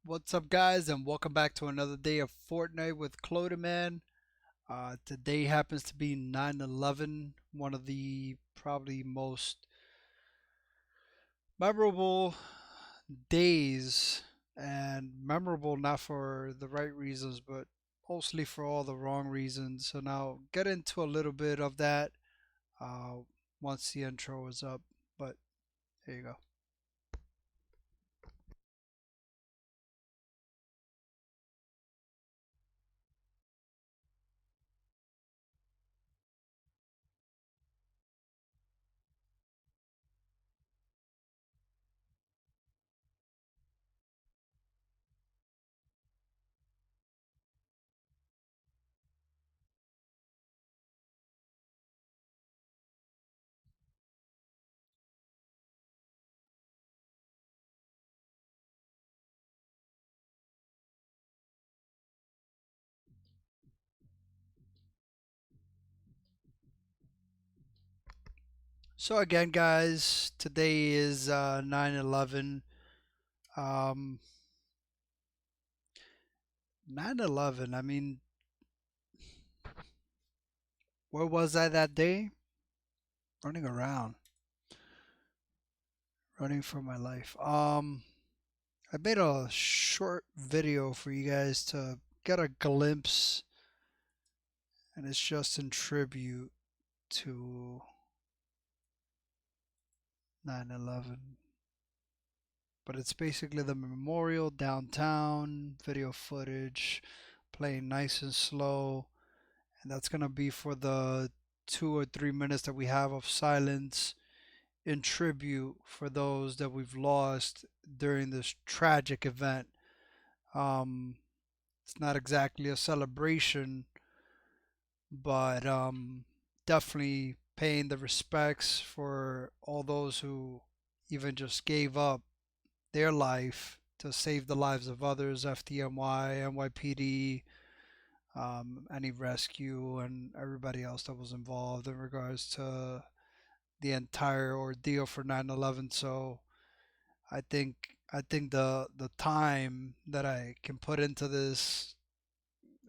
What's up, guys, and welcome back to another day of Fortnite with CLoDaMan. Today happens to be 9/11, one of the probably most memorable days, and memorable not for the right reasons, but mostly for all the wrong reasons. So now get into a little bit of that uh, once the intro is up. But there you go. So again, guys, today is 9/11. Um, 9/11. I mean, where was I that day? Running around, running for my life. I made a short video for you guys to get a glimpse, and it's just in tribute to 9/11. But it's basically the memorial downtown, video footage, playing nice and slow, and that's gonna be for the 2 or 3 minutes that we have of silence in tribute for those that we've lost during this tragic event. Um, it's not exactly a celebration, but definitely paying the respects for all those who even just gave up their life to save the lives of others, FDNY, NYPD, any rescue, and everybody else that was involved in regards to the entire ordeal for 9/11. So I think the time that I can put into this,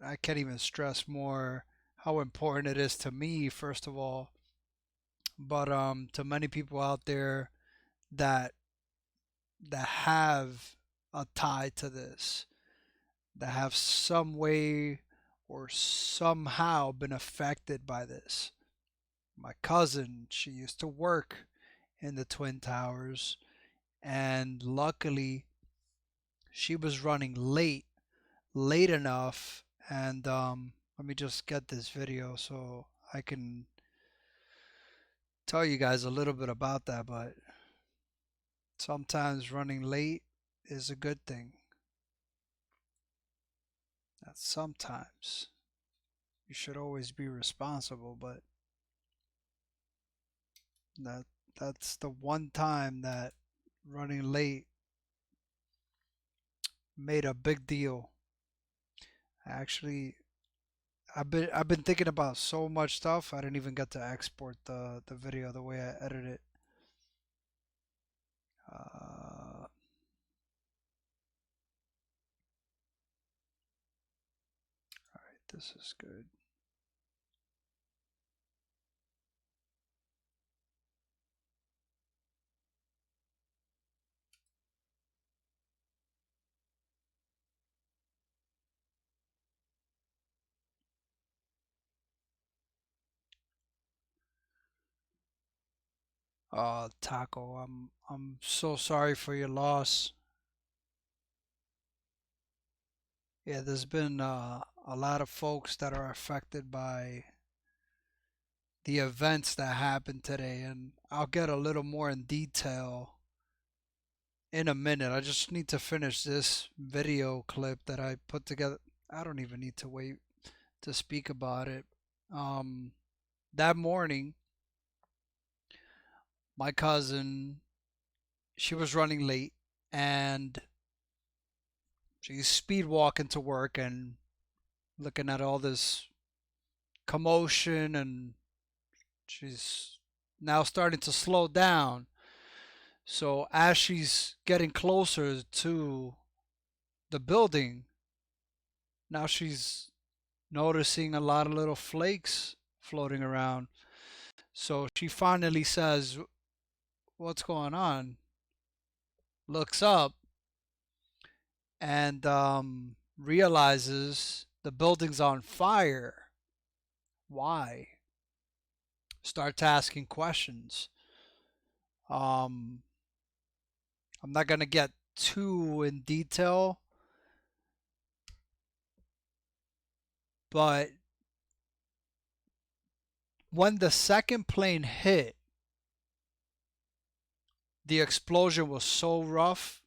I can't even stress more how important it is to me, first of all, but to many people out there that have a tie to this, that have some way or somehow been affected by this. My cousin, she used to work in the Twin Towers, and luckily she was running late enough. And let me just get this video so I can tell you guys a little bit about that. But sometimes running late is a good thing. That sometimes you should always be responsible, but that that's the one time that running late made a big deal. Actually, I've been thinking about so much stuff. I didn't even get to export the video the way I edited it. All right, this is good. Taco, I'm so sorry for your loss. Yeah, there's been a lot of folks that are affected by the events that happened today, and I'll get a little more in detail in a minute. I just need to finish this video clip that I put together. I don't even need to wait to speak about it. Um, that morning, my cousin, she was running late, and she's speed walking to work and looking at all this commotion, and she's now starting to slow down. So as she's getting closer to the building. Now she's noticing a lot of little flakes floating around. So she finally says, "What's going on?" Looks up and realizes the building's on fire. Why? Starts asking questions. Um, I'm not gonna get too in detail, but when the second plane hit, the explosion was so rough,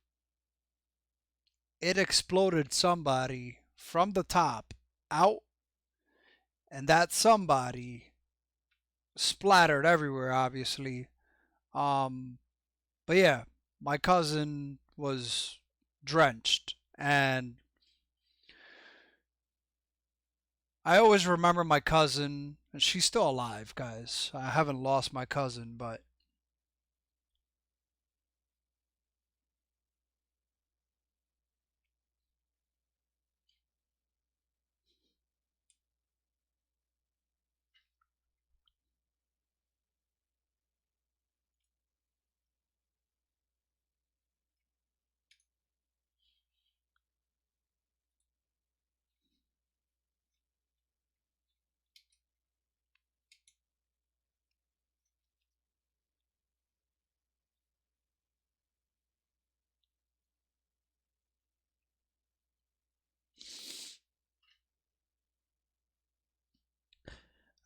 it exploded somebody from the top out, and that somebody splattered everywhere, obviously. Um, but yeah, my cousin was drenched, and I always remember my cousin, and she's still alive, guys. I haven't lost my cousin, but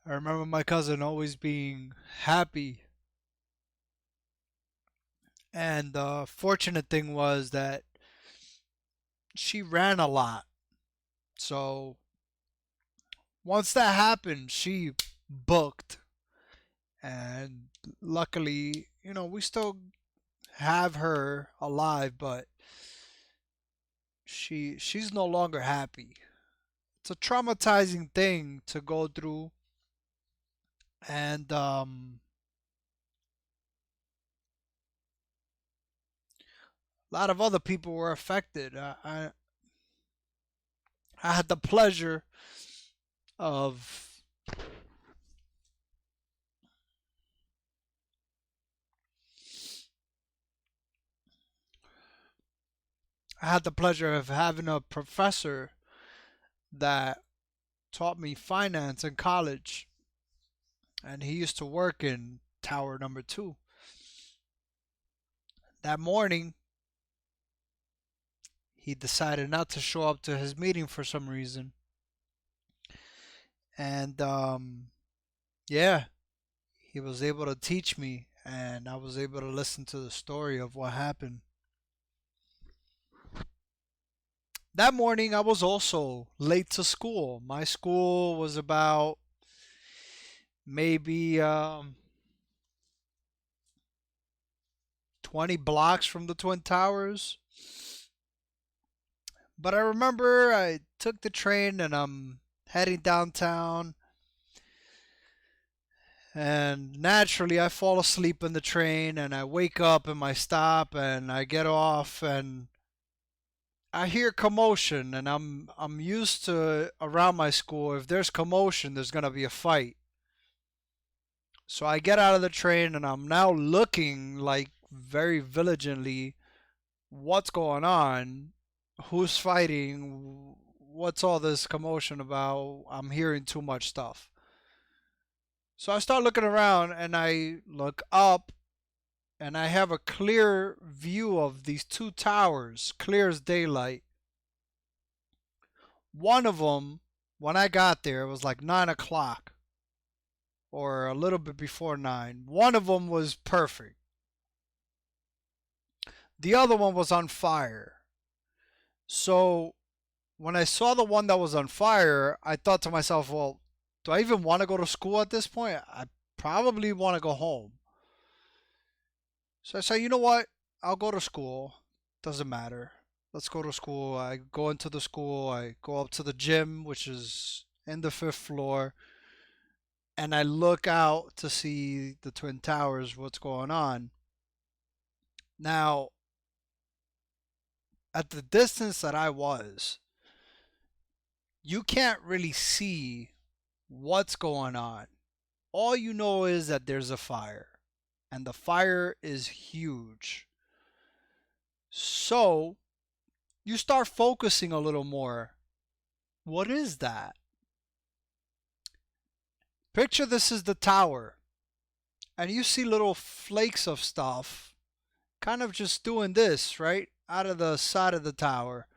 I remember my cousin always being happy. And the fortunate thing was that she ran a lot. So once that happened, she booked. And luckily, we still have her alive, but she's no longer happy. It's a traumatizing thing to go through, and a lot of other people were affected. I had the pleasure of having a professor that taught me finance in college, and he used to work in Tower Number Two. That morning, he decided not to show up to his meeting for some reason, and yeah, he was able to teach me, and I was able to listen to the story of what happened. That morning, I was also late to school. My school was about maybe 20 blocks from the Twin Towers. But I remember I took the train and I'm heading downtown. And naturally, I fall asleep in the train and I wake up in my stop and I get off and I hear commotion. And I'm used to around my school, if there's commotion, there's going to be a fight. So I get out of the train and I'm now looking like very vigilantly what's going on, who's fighting, what's all this commotion about. I'm hearing too much stuff. So I start looking around and I look up and I have a clear view of these two towers, clear as daylight. One of them, when I got there, it was like 9 o'clock or a little bit before 9. One of them was perfect. The other one was on fire. So when I saw the one that was on fire, I thought to myself, well, do I even want to go to school at this point? I probably want to go home. So I said, you know what? I'll go to school. Doesn't matter. Let's go to school. I go into the school. I go up to the gym, which is in the fifth floor, and I look out to see the Twin Towers, what's going on. Now, at the distance that I was, you can't really see what's going on. All you know is that there's a fire, and the fire is huge. So you start focusing a little more. What is that? Picture this is the tower, and you see little flakes of stuff kind of just doing this, right? Out of the side of the tower.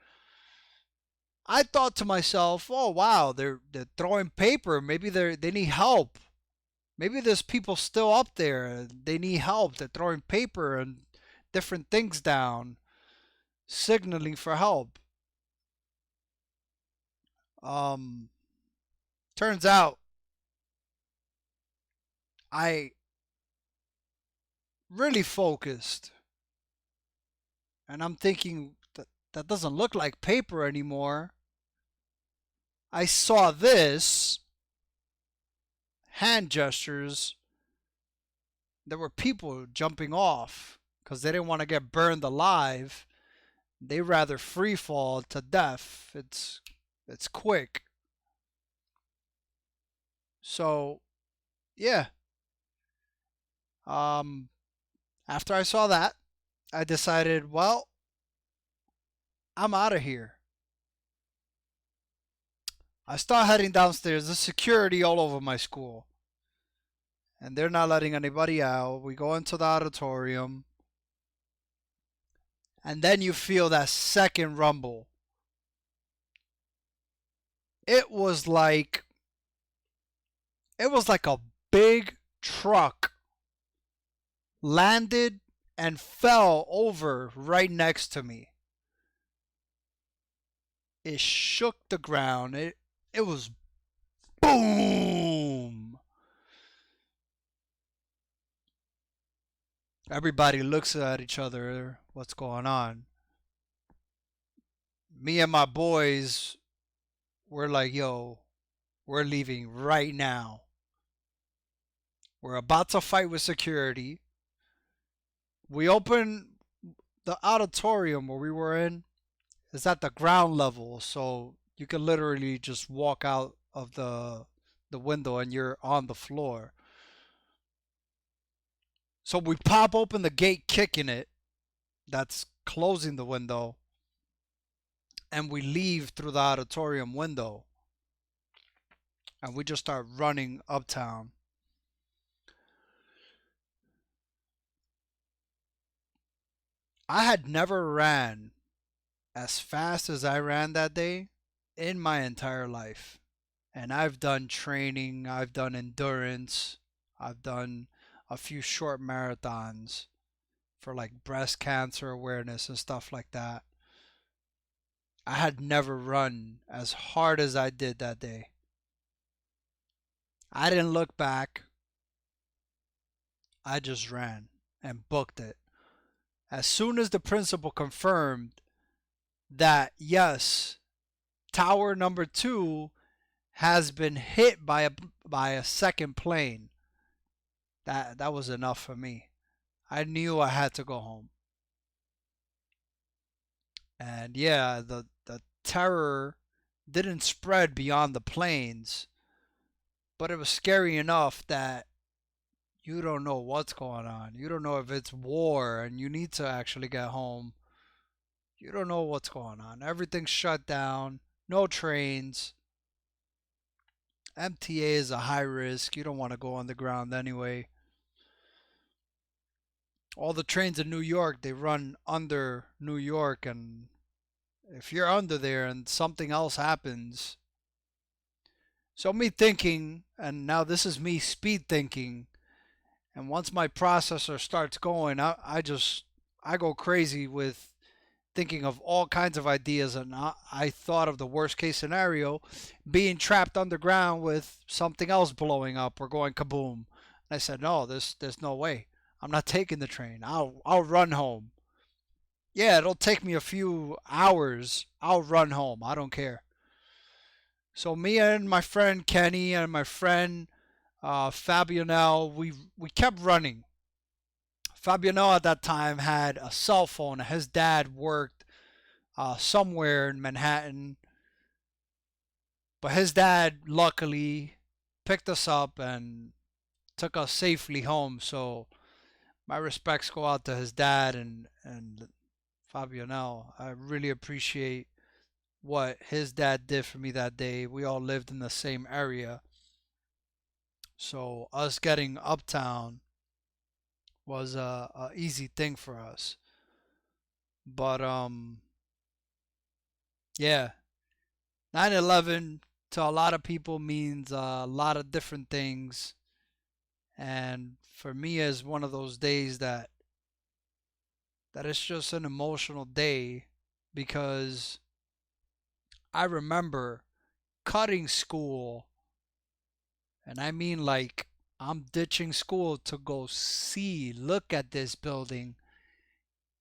I thought to myself, oh wow, they're throwing paper. Maybe they need help. Maybe there's people still up there. They need help. They're throwing paper and different things down, signaling for help. Um, Turns out I really focused, and I'm thinking that doesn't look like paper anymore. I saw this hand gestures. There were people jumping off because they didn't want to get burned alive. They rather free fall to death. It's quick. So yeah. Um, After I saw that, I decided, well, I'm out of here. I start heading downstairs. There's security all over my school, and they're not letting anybody out. We go into the auditorium, and then you feel that second rumble. It was like it was like a big truck landed and fell over right next to me. It shook the ground. It was boom. Everybody looks at each other. What's going on? Me and my boys were like, yo, we're leaving right now. We're about to fight with security. We open the auditorium where we were in. It's at the ground level, so you can literally just walk out of the window and you're on the floor. So we pop open the gate, kicking it. That's closing the window, and we leave through the auditorium window, and we just start running uptown. I had never ran as fast as I ran that day in my entire life. And I've done training, I've done endurance, I've done a few short marathons for like breast cancer awareness and stuff like that. I had never run as hard as I did that day. I didn't look back. I just ran and booked it. As soon as the principal confirmed that, yes, tower number 2 has been hit by a second plane, that was enough for me. I knew I had to go home. And yeah, the terror didn't spread beyond the planes, but it was scary enough that you don't know what's going on. You don't know if it's war and you need to actually get home. You don't know what's going on. Everything's shut down. No trains. MTA is a high risk. You don't want to go on the ground anyway. All the trains in New York, they run under New York, and if you're under there and something else happens. So me thinking, and now this is me speed thinking, and once my processor starts going, I go crazy with thinking of all kinds of ideas, and I thought of the worst case scenario, being trapped underground with something else blowing up or going kaboom. And I said, no, there's no way. I'm not taking the train. I'll run home. Yeah, it'll take me a few hours. I'll run home. I don't care. So me and my friend Kenny and my friend Fabionel, we kept running. Fabionel at that time had a cell phone. His dad worked somewhere in Manhattan. But his dad luckily picked us up and took us safely home. So my respects go out to his dad and Fabionel. I really appreciate what his dad did for me that day. We all lived in the same area. So us getting uptown was a easy thing for us. But yeah, 9/11 to a lot of people means a lot of different things, and for me is one of those days that it's just an emotional day because I remember cutting school, and I mean like I'm ditching school to go look at this building,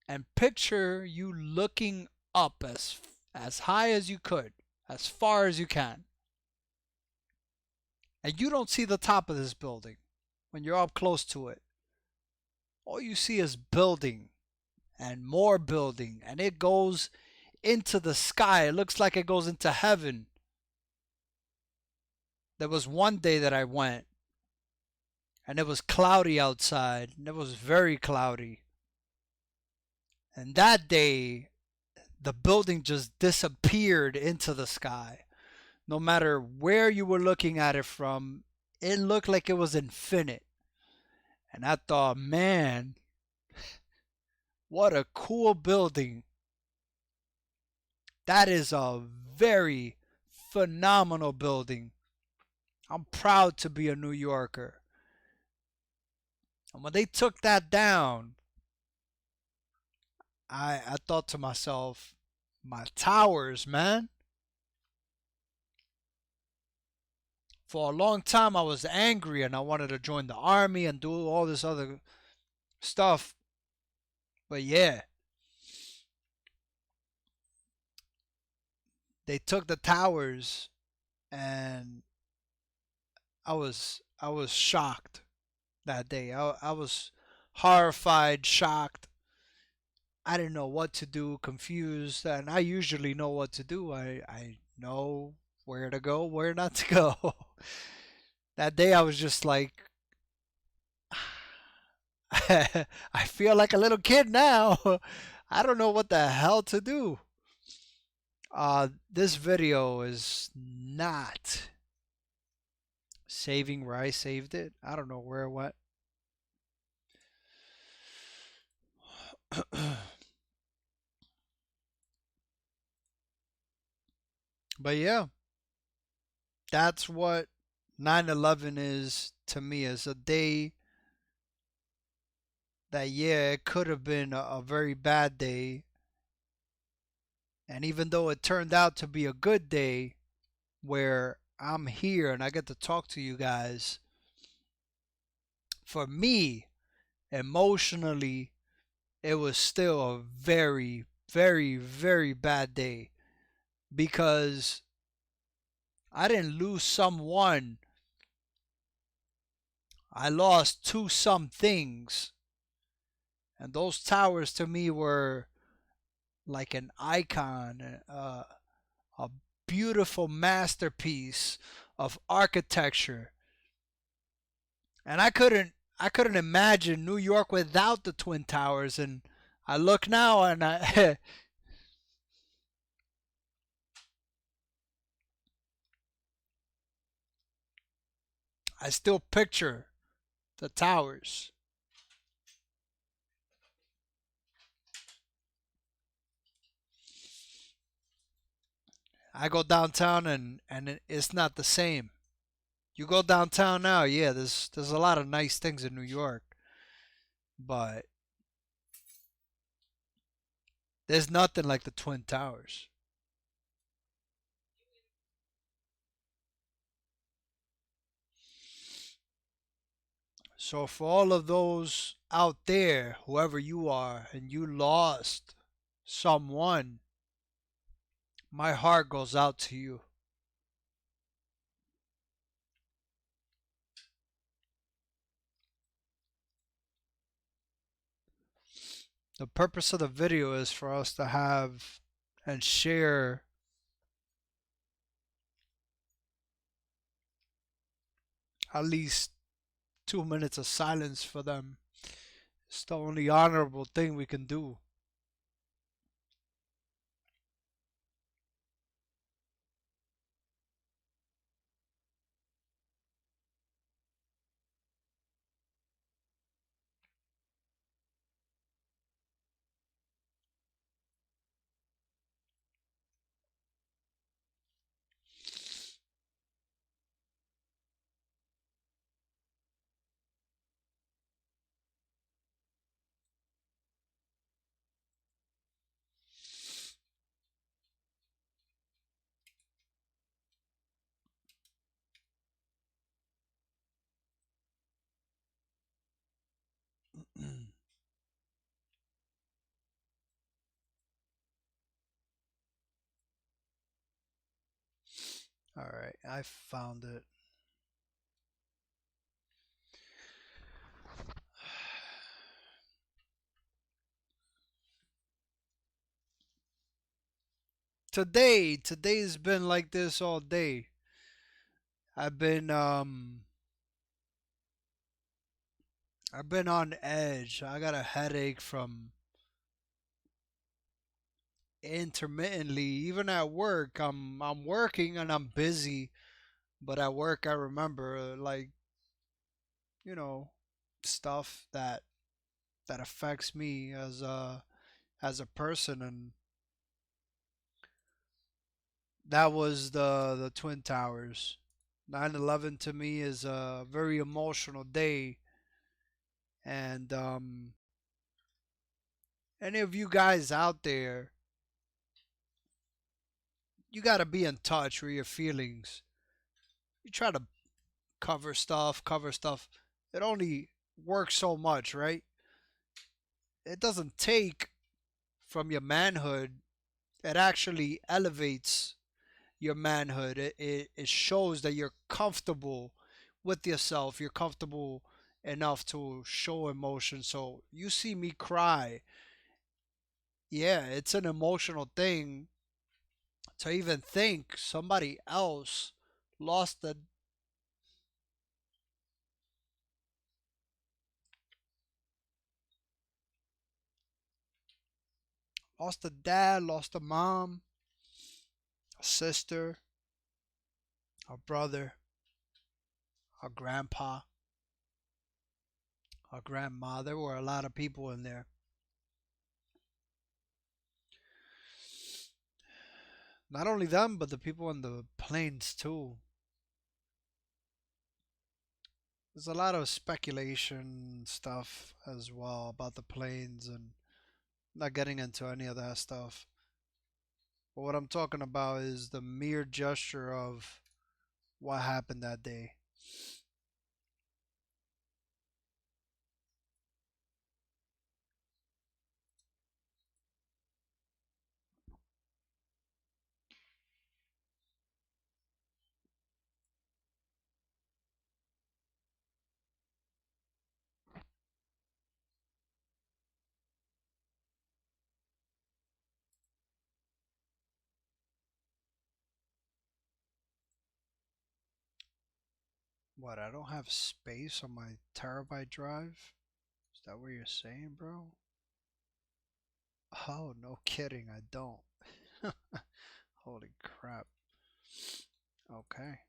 and picture you looking up as high as you could, as far as you can, and you don't see the top of this building when you're up close to it. All you see is building and more building, and it goes into the sky. It looks like it goes into heaven. There was one day that I went, and it was cloudy outside, and it was very cloudy. And that day, the building just disappeared into the sky. No matter where you were looking at it from, it looked like it was infinite. And I thought, man, what a cool building. That is a very phenomenal building. I'm proud to be a New Yorker. And when they took that down, I thought to myself, my towers, man. For a long time, I was angry and I wanted to join the army and do all this other stuff. But yeah, they took the towers and I was shocked that day. I was horrified, shocked. I didn't know what to do, confused, and I usually know what to do. I know where to go, where not to go. That day I was just like I feel like a little kid now. I don't know what the hell to do. This video is not saving where I saved it. I don't know where it went. But yeah, that's what 9/11 is to me. Is a day that, yeah, it could have been a very bad day. And even though it turned out to be a good day where I'm here and I get to talk to you guys, for me, emotionally, it was still a very, very, very bad day because I didn't lose someone. I lost two some things. And those towers to me were like an icon, a beautiful masterpiece of architecture. And I couldn't imagine New York without the Twin Towers. And I look now and I still picture the towers. I go downtown and it's not the same. You go downtown now, yeah, there's a lot of nice things in New York, but there's nothing like the Twin Towers. So for all of those out there, whoever you are, and you lost someone, my heart goes out to you. The purpose of the video is for us to have and share at least 2 minutes of silence for them. It's the only honorable thing we can do. All right, I found it. Today's been like this all day. I've been um I've been on edge. I got a headache from intermittently, even at work. I'm working and I'm busy, but at work I remember like, you know, stuff that affects me as a person, and that was the Twin Towers. 9/11 to me is a very emotional day, and any of you guys out there, you got to be in touch with your feelings. You try to cover stuff. It only works so much, right? It doesn't take from your manhood. It actually elevates your manhood. It shows that you're comfortable with yourself. You're comfortable enough to show emotion. So you see me cry. Yeah, it's an emotional thing to even think somebody else lost a lost a dad, lost a mom, a sister, a brother, a grandpa, a grandma. There were a lot of people in there. Not only them, but the people in the planes too. There's a lot of speculation stuff as well about the planes, and not getting into any of that stuff. But what I'm talking about is the mere gesture of what happened that day. What, I don't have space on my terabyte drive? Is that what you're saying, bro? Oh, no kidding, I don't. Holy crap. Okay,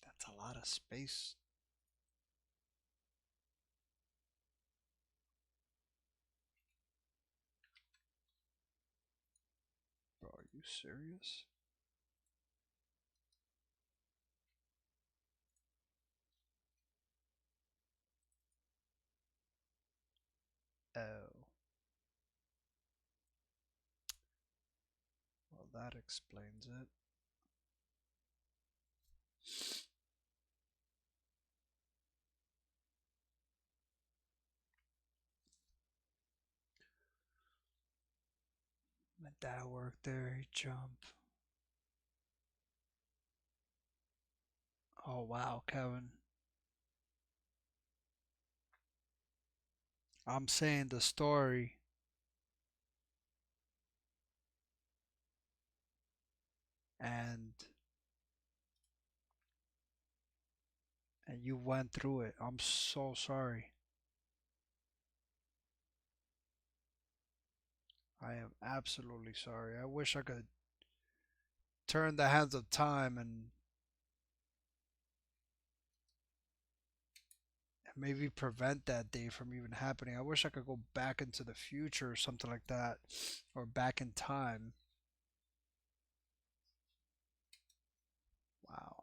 that's a lot of space. Bro, are you serious? Oh, well, that explains it. My dad worked there, he jumped. Oh, wow, Kevin. I'm saying the story. and you went through it. I'm so sorry. I am absolutely sorry. I wish I could turn the hands of time and maybe prevent that day from even happening. I wish I could go back into the future or something like that, or back in time. Wow.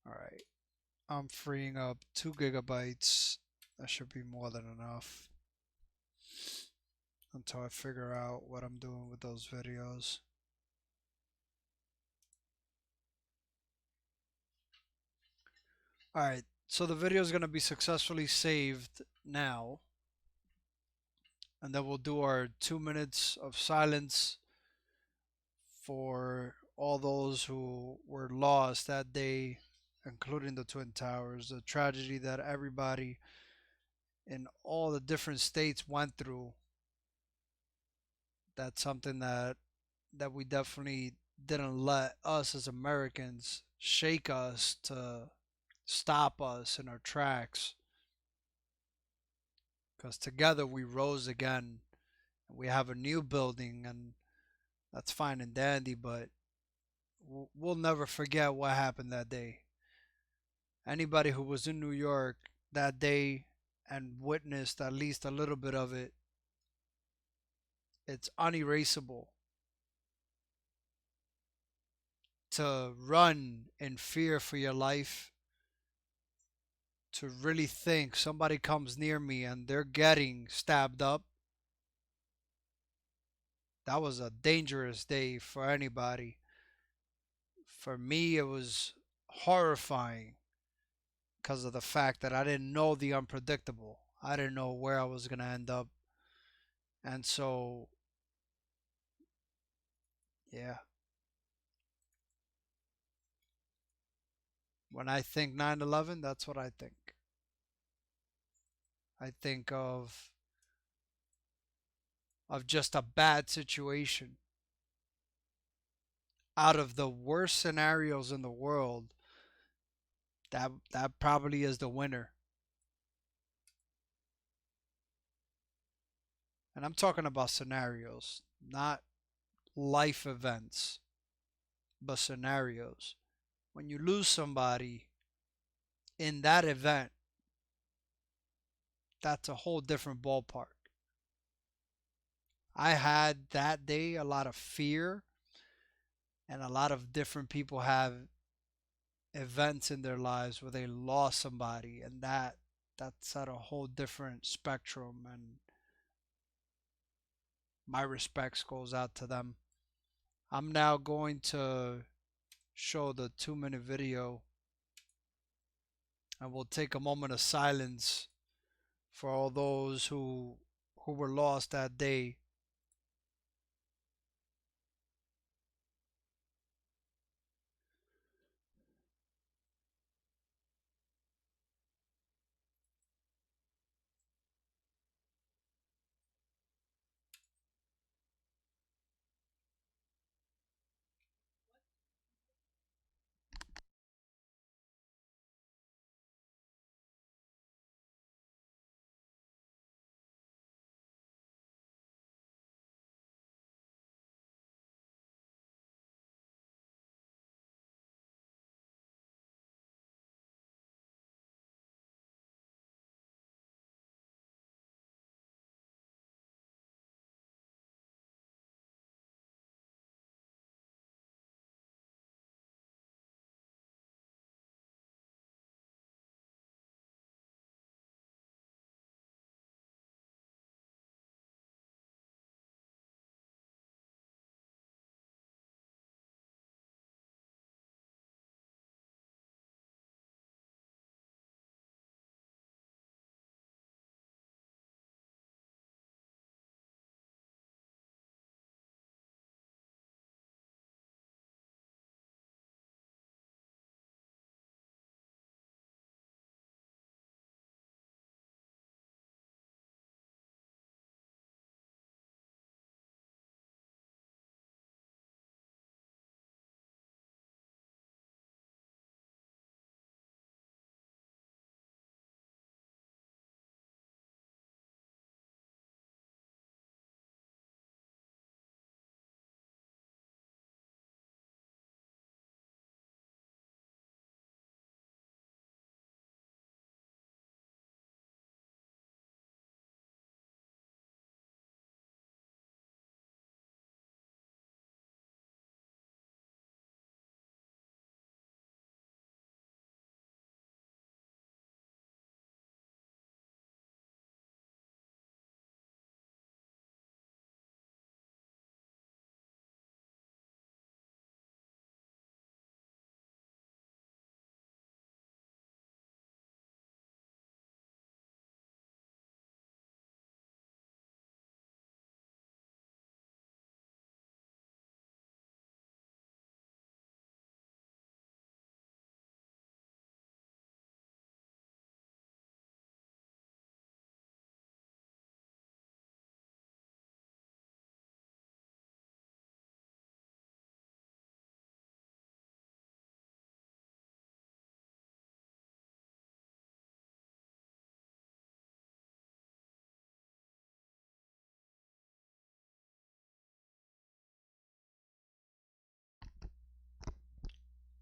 All right. I'm freeing up 2 GB. That should be more than enough until I figure out what I'm doing with those videos. All right. So the video is going to be successfully saved now. And then we'll do our 2 minutes of silence for all those who were lost that day, including the Twin Towers, the tragedy that everybody in all the different states went through. That's something that we definitely didn't let us as Americans shake us to stop us in our tracks, because together we rose again. We have a new building, and that's fine and dandy, but we'll never forget what happened that day. Anybody who was in New York that day and witnessed at least a little bit of it, it's unerasable. To run in fear for your life, to really think somebody comes near me and they're getting stabbed up, that was a dangerous day for anybody. For me, it was horrifying because of the fact that I didn't know the unpredictable. I didn't know where I was going to end up. And so, yeah, when I think 9/11, that's what I think. I think of just a bad situation. Out of the worst scenarios in the world, that probably is the winner. And I'm talking about scenarios, not life events, but scenarios. When you lose somebody in that event, that's a whole different ballpark. I had that day a lot of fear, and a lot of different people have events in their lives where they lost somebody, and that's at a whole different spectrum, and my respects goes out to them. I'm now going to show the 2 minute video, and we'll take a moment of silence for all those who were lost that day.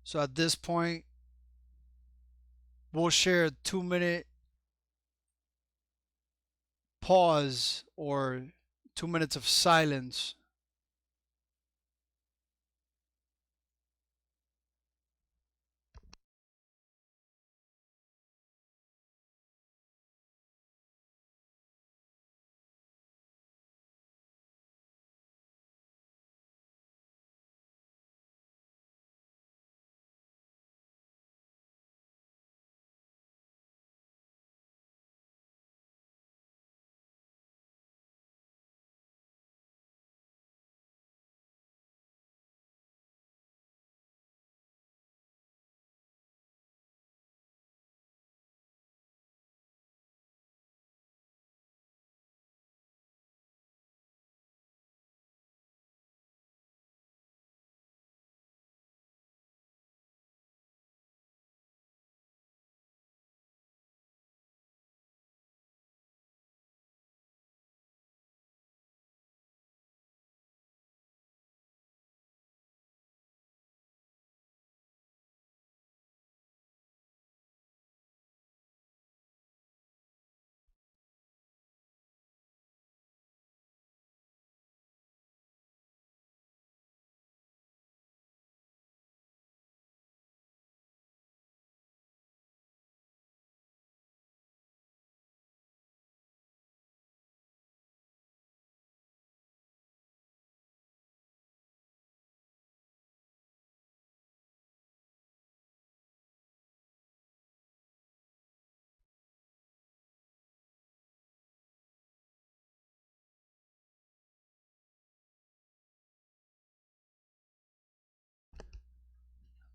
So at this point, we'll share a 2 minute pause or 2 minutes of silence.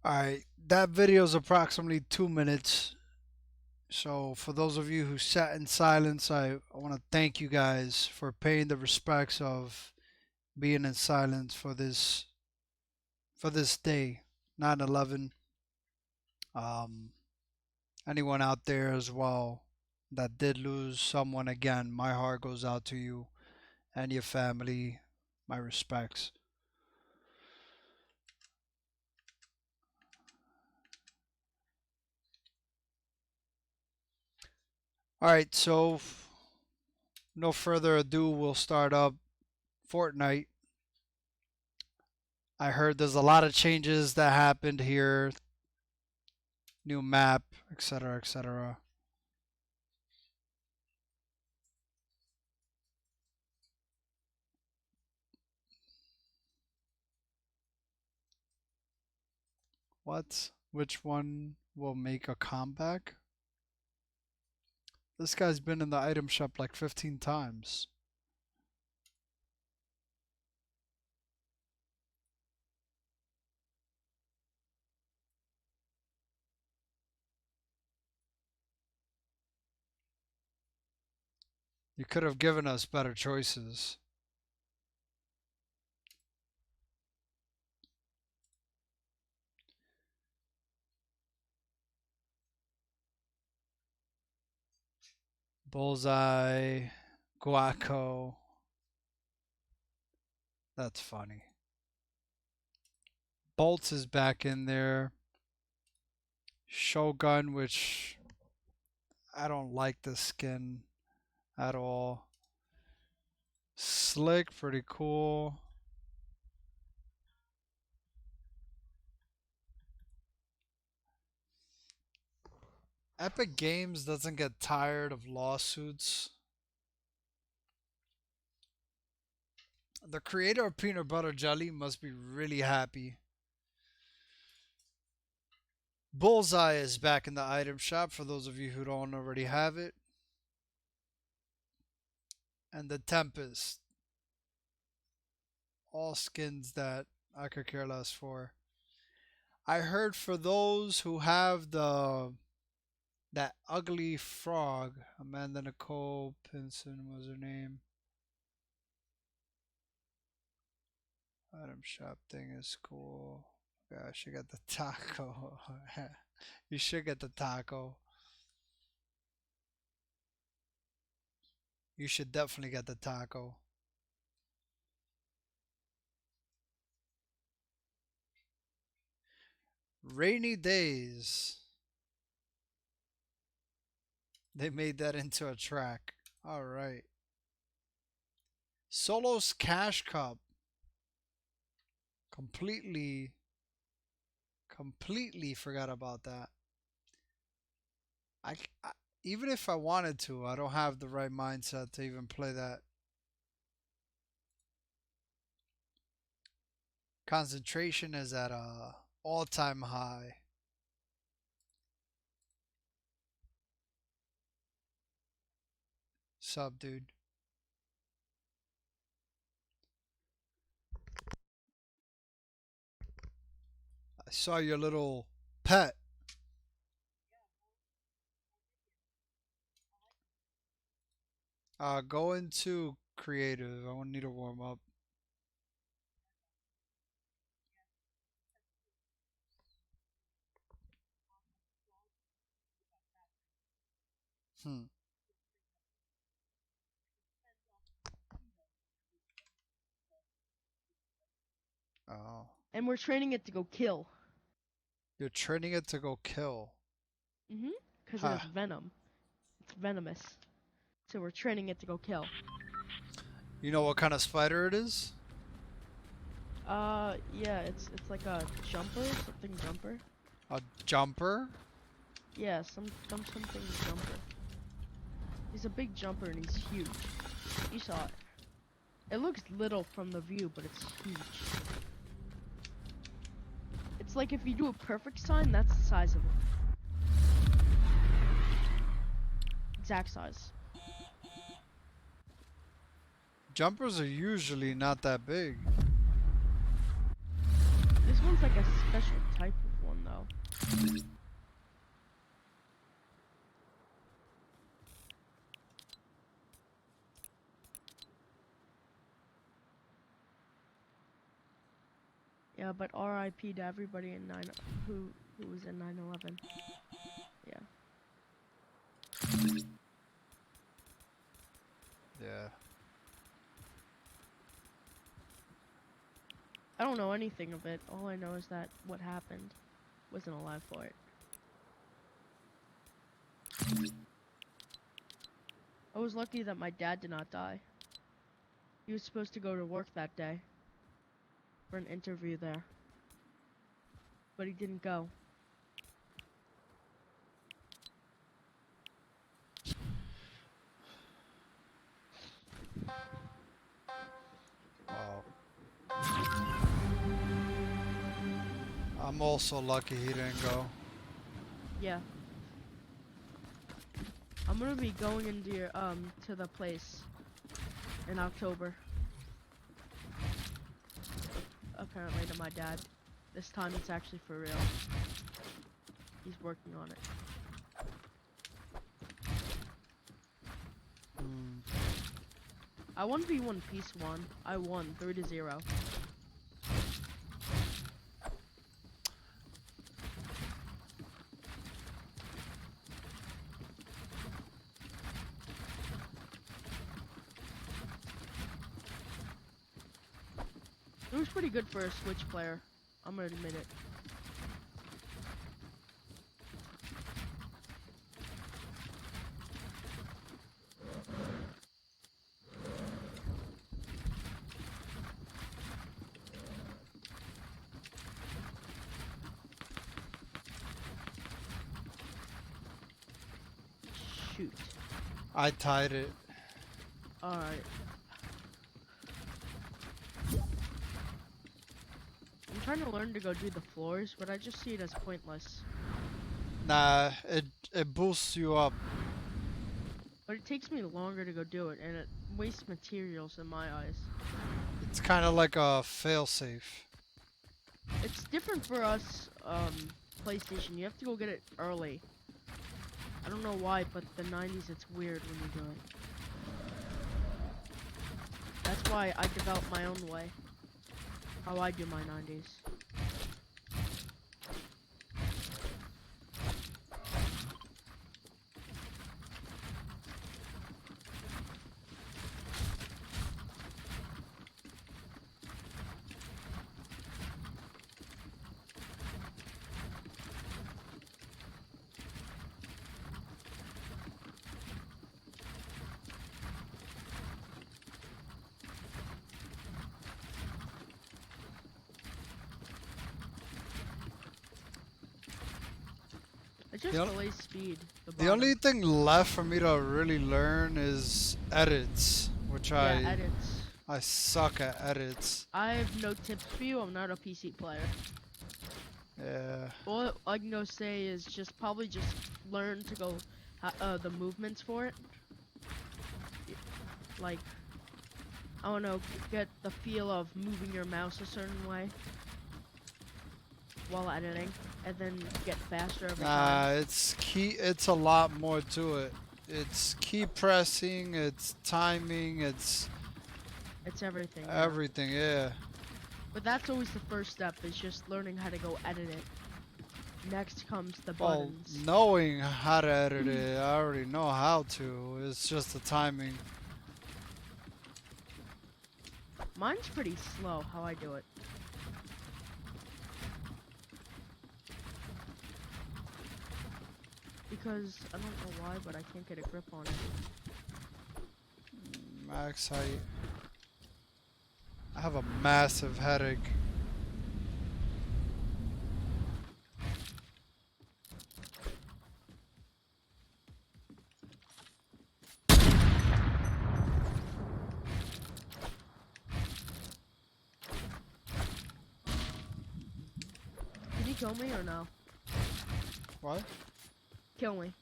Alright, that video is approximately 2 minutes. So for those of you who sat in silence, I want to thank you guys for paying the respects of being in silence for this day, 9/11. Um, Anyone out there as well that did lose someone, again, my heart goes out to you and your family. My respects. All right, so no further ado, we'll start up Fortnite. I heard there's a lot of changes that happened here, new map, etc., etc. What? Which one will make a comeback? This guy's been in the item shop like 15 times. You could have given us better choices. Bullseye, Guaco. That's funny. Bolts is back in there. Shogun, which I don't like the skin at all. Slick, pretty cool. Epic Games doesn't get tired of lawsuits. The creator of Peanut Butter Jelly must be really happy. Bullseye is back in the item shop for those of you who don't already have it. And the Tempest. All skins that I could care less for. I heard for those who have that ugly frog, Amanda Nicole Pinson was her name. Item shop thing is cool. Gosh, you got the taco. You should get the taco. You should definitely get the taco. Rainy days. They made that into a track. All right. Solo's Cash Cup. Completely forgot about that. I even if I wanted to, I don't have the right mindset to even play that. Concentration is at a all-time high. Sub, dude. I saw your little pet. Go into creative. I need to warm up. Hmm. Oh. And we're training it to go kill. You're training it to go kill. Because it Huh. has venom. It's venomous. So we're training it to go kill. You know what kind of spider it is? Yeah, it's like a jumper, something jumper. A jumper? Yeah, something jumper. He's a big jumper and he's huge. You saw it. It looks little from the view, but it's huge. It's like if you do a perfect sign, that's the size of it. Exact size. Jumpers are usually not that big. This one's like a special type of one, though. Yeah, but RIP to everybody in who was in 9/11. Yeah. Yeah. I don't know anything of it. All I know is that what happened. Wasn't alive for it. I was lucky that my dad did not die. He was supposed to go to work that day for an interview there, but he didn't go. Wow. I'm also lucky he didn't go. Yeah. I'm gonna be going into your, to the place in October. Apparently to my dad. This time it's actually for real. He's working on it. I 1v1 Peace 1. I won 3-0. It was pretty good for a Switch player. I'm gonna admit it. Shoot. I tied it. Alright. I'm trying to learn to go do the floors, but I just see it as pointless. Nah, it boosts you up. But it takes me longer to go do it, and it wastes materials in my eyes. It's kind of like a failsafe. It's different for us, PlayStation. You have to go get it early. I don't know why, but the 90s, it's weird when you do it. That's why I developed my own way. How I do my 90s. just The, delay speed. The the bottom. only thing left for me to really learn is edits, which Yeah, edits. I suck at edits. I have no tips for you. I'm not a PC player. Yeah. All I can go say is probably just learn to go the movements for it. Like, I don't know, get the feel of moving your mouse a certain way while editing, and then get faster every time. It's a lot more to it. It's key pressing, it's timing, it's It's everything, yeah. everything, yeah. But that's always the first step, is just learning how to go edit it. Next comes the Well, buttons. knowing how to edit it, I already know how to. It's just the timing. Mine's pretty slow, how I do it. Because, I don't know why, but I can't get a grip on it. Max height. I have a massive headache. Can you kill me or no? What? Kill me.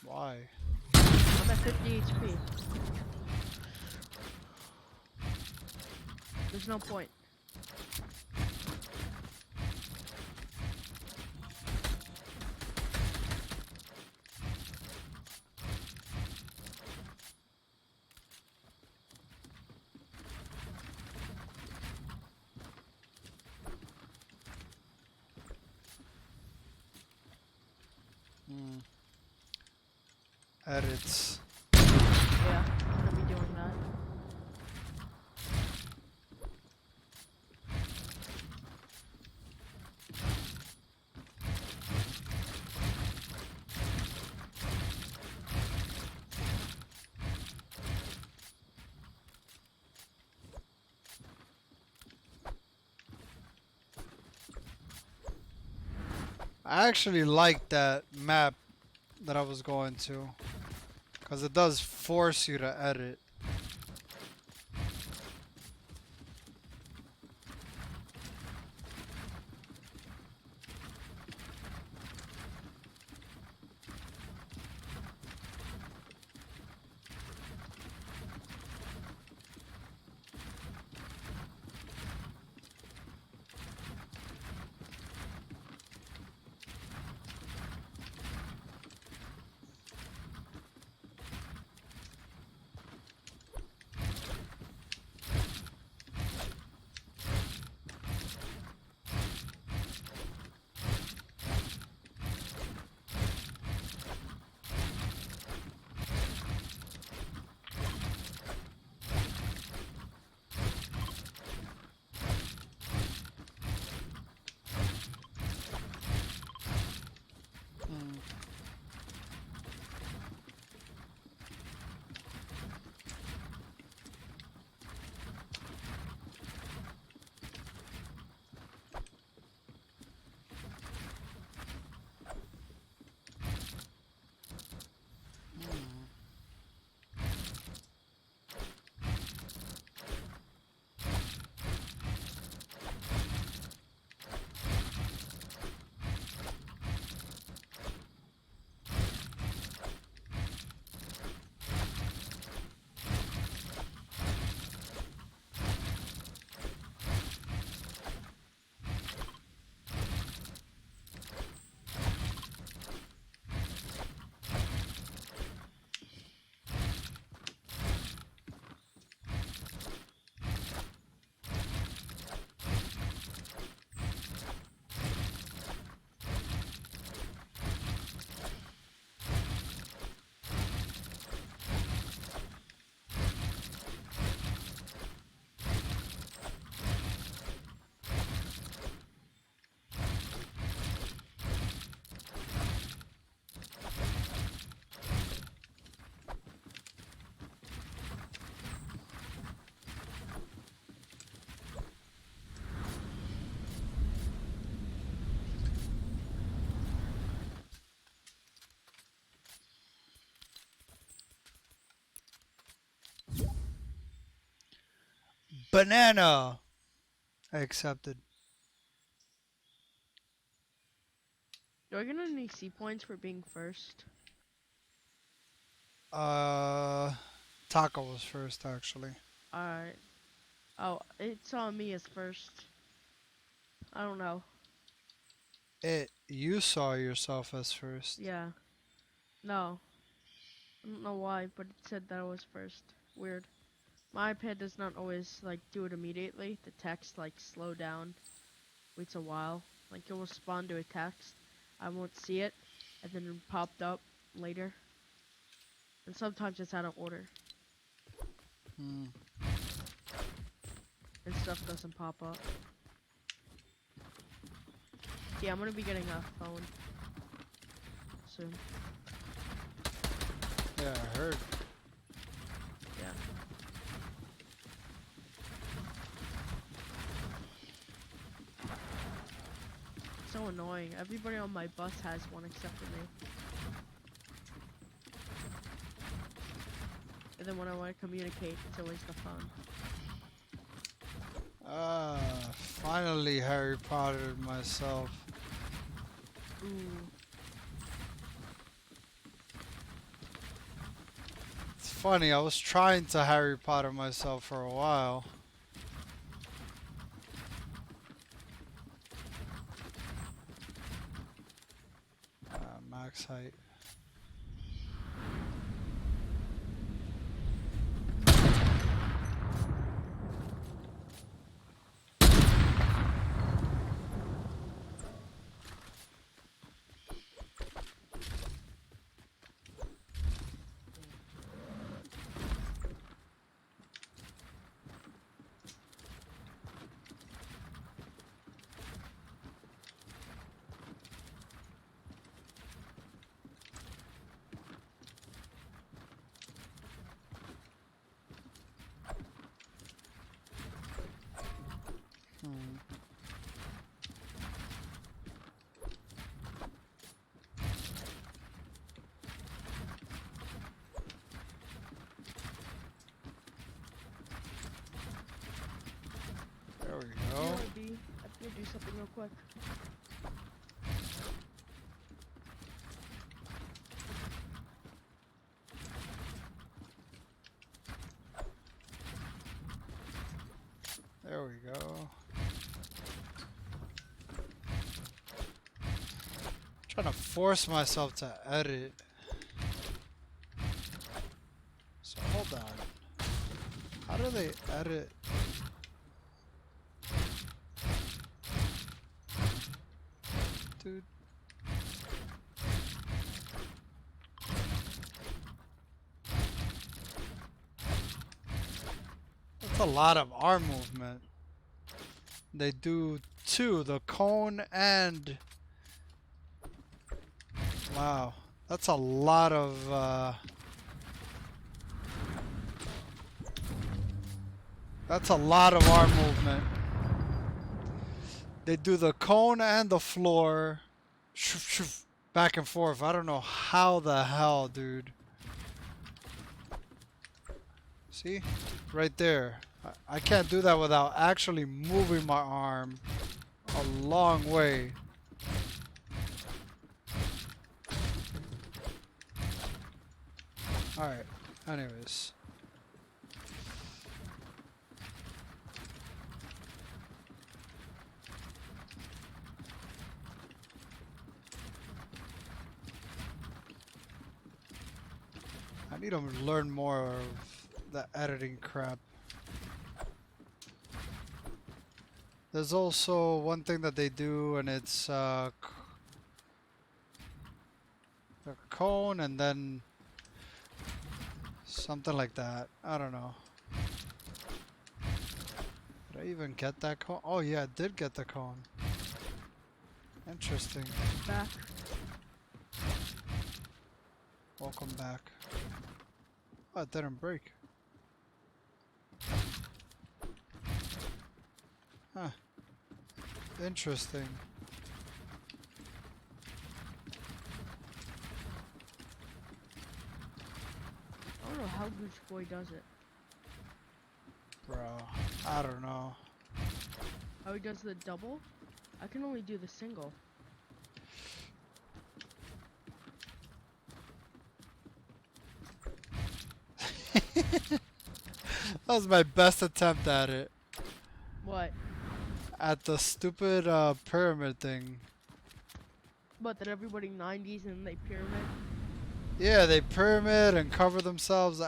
Why? I'm at 50 HP. There's no point. Edits. Yeah, I'm gonna be doing that. I actually like that map that I was going to, because it does force you to edit. Banana! I accepted. Do I get any CPoints for being first? Taco was first, actually. Alright. Oh, it saw me as first. I don't know. You saw yourself as first. Yeah. No. I don't know why, but it said that I was first. Weird. My iPad does not always, like, do it immediately. The text, like, slow down. Waits a while. Like, it will respond to a text. I won't see it. And then it popped up later. And sometimes it's out of order. Hmm. And stuff doesn't pop up. Yeah, I'm gonna be getting a phone soon. Yeah, I heard. Yeah. So annoying. Everybody on my bus has one except for me. And then when I want to communicate, it's always the phone. Finally Harry Pottered myself. Ooh. It's funny, I was trying to Harry Potter myself for a while. Max height. Hmm. There we go. I have to do something real quick. There we go. Trying to force myself to edit. So hold on. How do they edit? Dude. That's a lot of arm movement. They do two, the cone and... Wow. That's a lot of... That's a lot of arm movement. They do the cone and the floor. Back and forth. I don't know how the hell, dude. See? Right there. I can't do that without actually moving my arm a long way. Alright. Anyways. I need to learn more of the editing crap. There's also one thing that they do, and it's the cone and then something like that. I don't know. Did I even get that cone? Oh yeah, I did get the cone. Interesting. Back. Welcome back. Oh, it didn't break. Huh. Interesting. I don't know how Gooch Boy does it. Bro, I don't know. How he does the double? I can only do the single. That was my best attempt at it. What? At the stupid pyramid thing. But that everybody 90s and they pyramid? Yeah, they pyramid and cover themselves.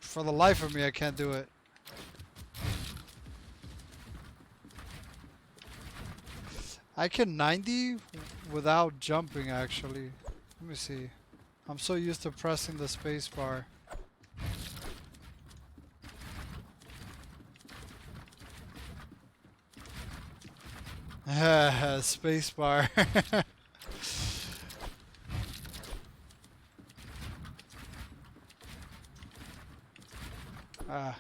For the life of me, I can't do it. I can 90 without jumping, actually. Let me see. I'm so used to pressing the space bar. Space bar. Ah,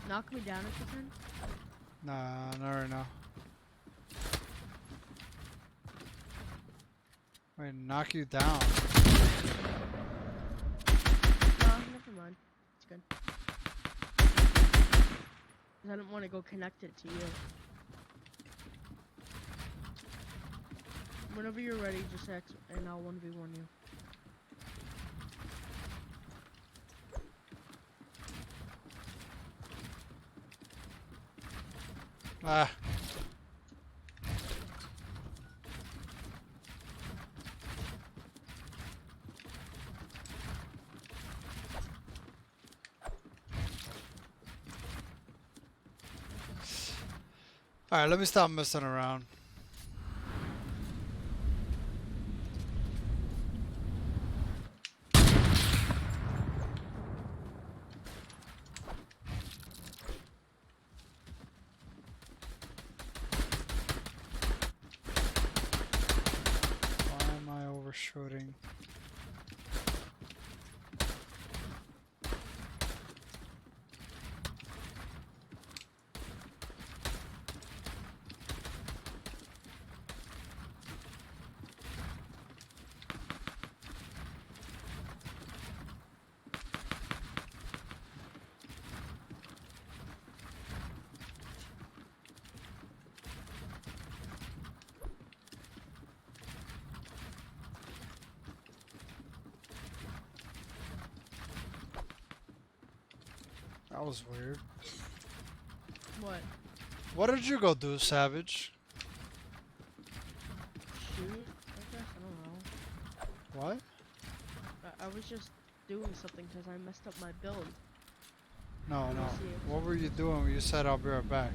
Knock me down if you can. nah, not right now. Wait, knock you down. No, never mind. It's good. 'Cause I didn't want to go connect it to you. Whenever you're ready, just X and I'll 1v1 you. Ah. Alright, let me stop messing around. Why am I overshooting? That was weird. What? What did you go do, Savage? Shoot? I guess, I don't know. What? I was just doing something because I messed up my build. No, no. See it. What were you doing when you said I'll be right back?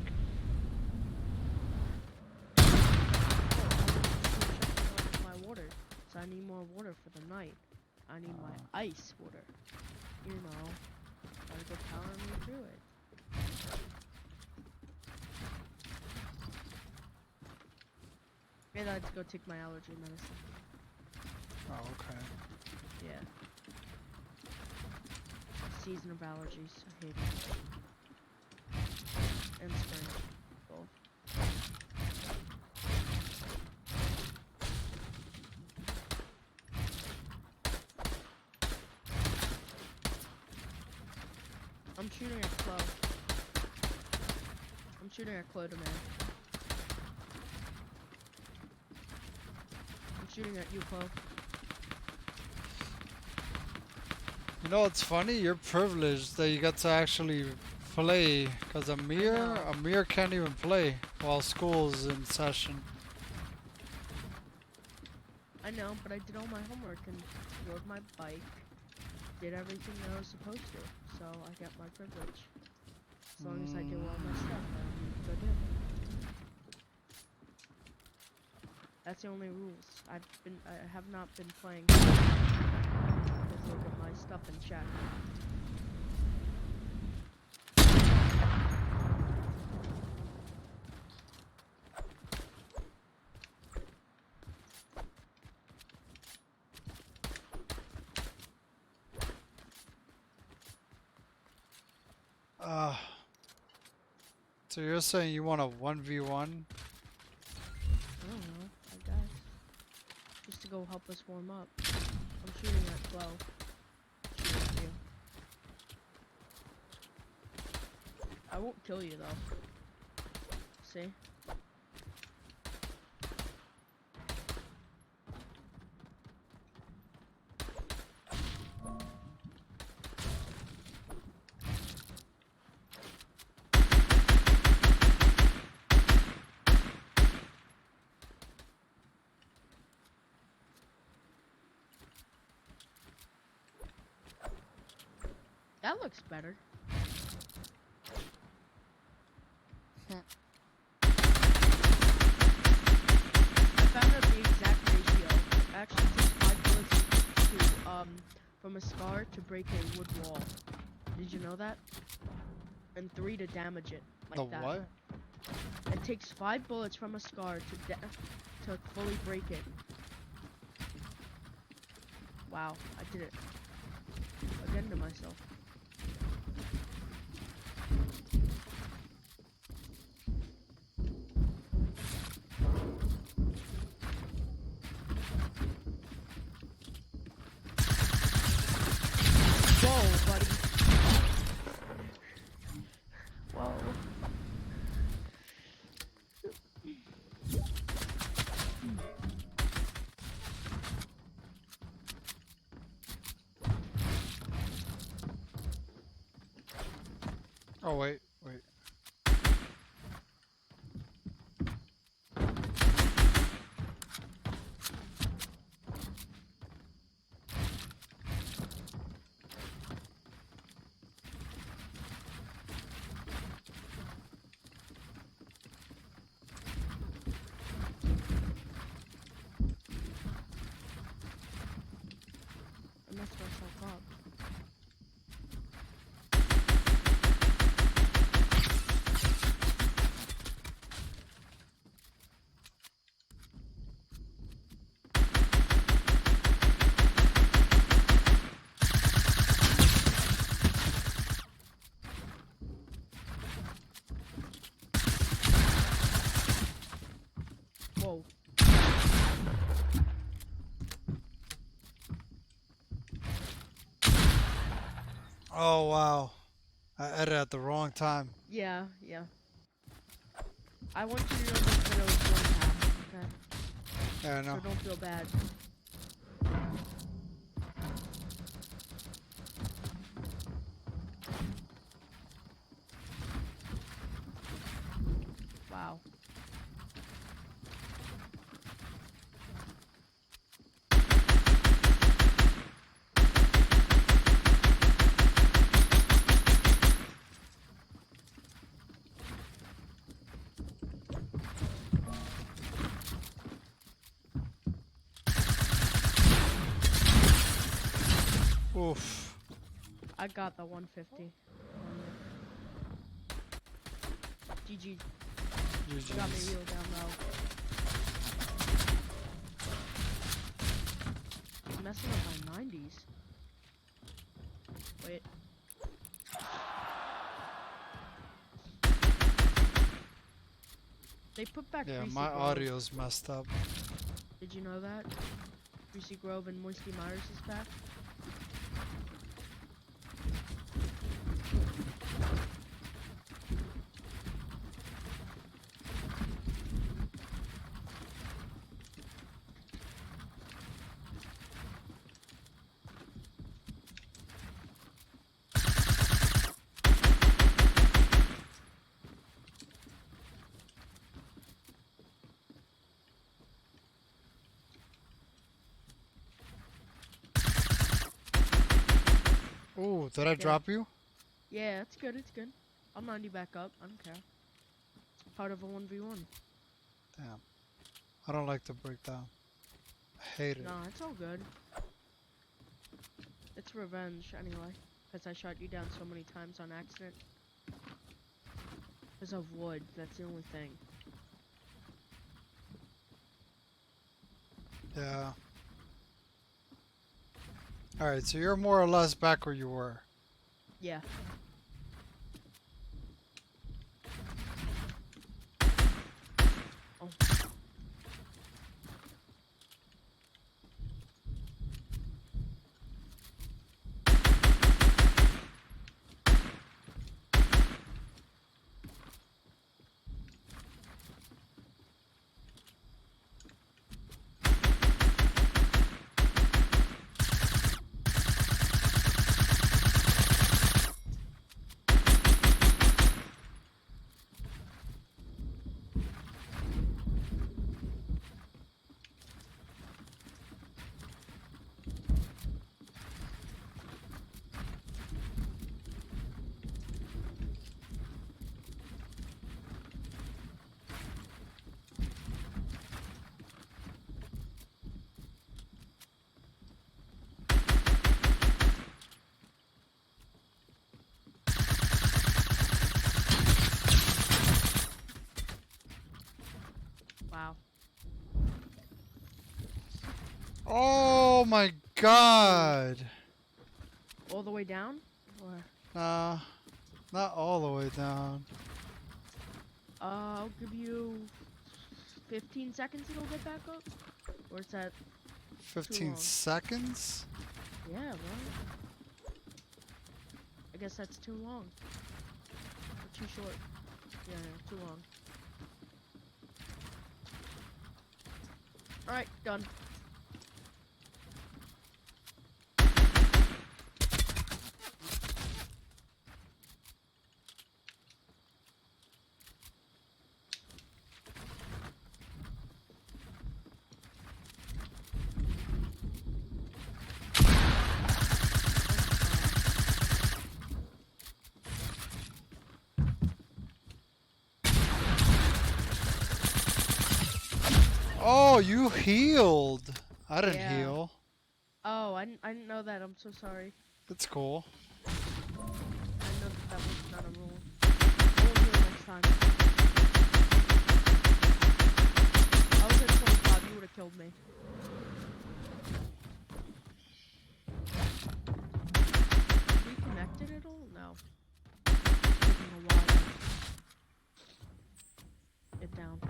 My water. So I need more water for the night. I need my ice water. You know. Gotta go power me through it. Maybe I had to go take my allergy medicine. Oh, okay. Yeah. Season of allergies. I hate it. And spring. Both. I'm shooting at Clo. I'm shooting at CLoDaMan. I'm shooting at you, Clo. You know what's funny? You're privileged that you get to actually play, because Amir can't even play while school's in session. I know, but I did all my homework and rode my bike. Did everything that I was supposed to, so I got my privilege. As long as I do all my stuff, I'm good. That's the only rules. I have not been playing with my stuff in chat. So you're saying you want a 1v1? I don't know, I guess. Just to go help us warm up. I'm shooting at 12. Shooting at you. I won't kill you though. See? That looks better. I found out the exact ratio. It actually takes 5 bullets to from a scar to break a wood wall. Did you know that? And 3 to damage it. Like The that. what? It takes 5 bullets from a scar to fully break it. Wow, I did it again to myself. Whoa, buddy. Whoa. Oh wait. I messed myself up. Whoa. Oh wow. I edited at the wrong time. Yeah. I want you to know this video is one tap, okay? Yeah, I So know. don't feel bad. Wow. Oof. I got the 150. GG. You got me GG's. real down low. I'm messing up my 90s. Wait. They put back Yeah, Greasy my Grove. audio's messed up. Did you know that? Greasy Grove and Moisty Myers is back. Ooh, did I Yeah. drop you? Yeah, it's good, it's good. I'll 90 back up, I don't care. It's part of a 1v1. Damn. I don't like to break down. I hate it. Nah, it's all good. It's revenge, anyway. Because I shot you down so many times on accident. Because of wood, that's the only thing. Yeah. Alright, so you're more or less back where you were. Yeah. Oh. my Ooh. god! All the way down? Or, Nah, not all the way down. I'll give you 15 seconds it'll get back up? Or is that too 15 long? seconds? Yeah, right? I guess that's too long. Or too short. Yeah, too long. Alright, done. Oh, you healed! I didn't Yeah. heal. Oh, I didn't know that. I'm so sorry. It's cool. I didn't know that was not a rule. I will heal next time. I was at 25, you would have killed me. We connected at all? No. Taking a while to get down.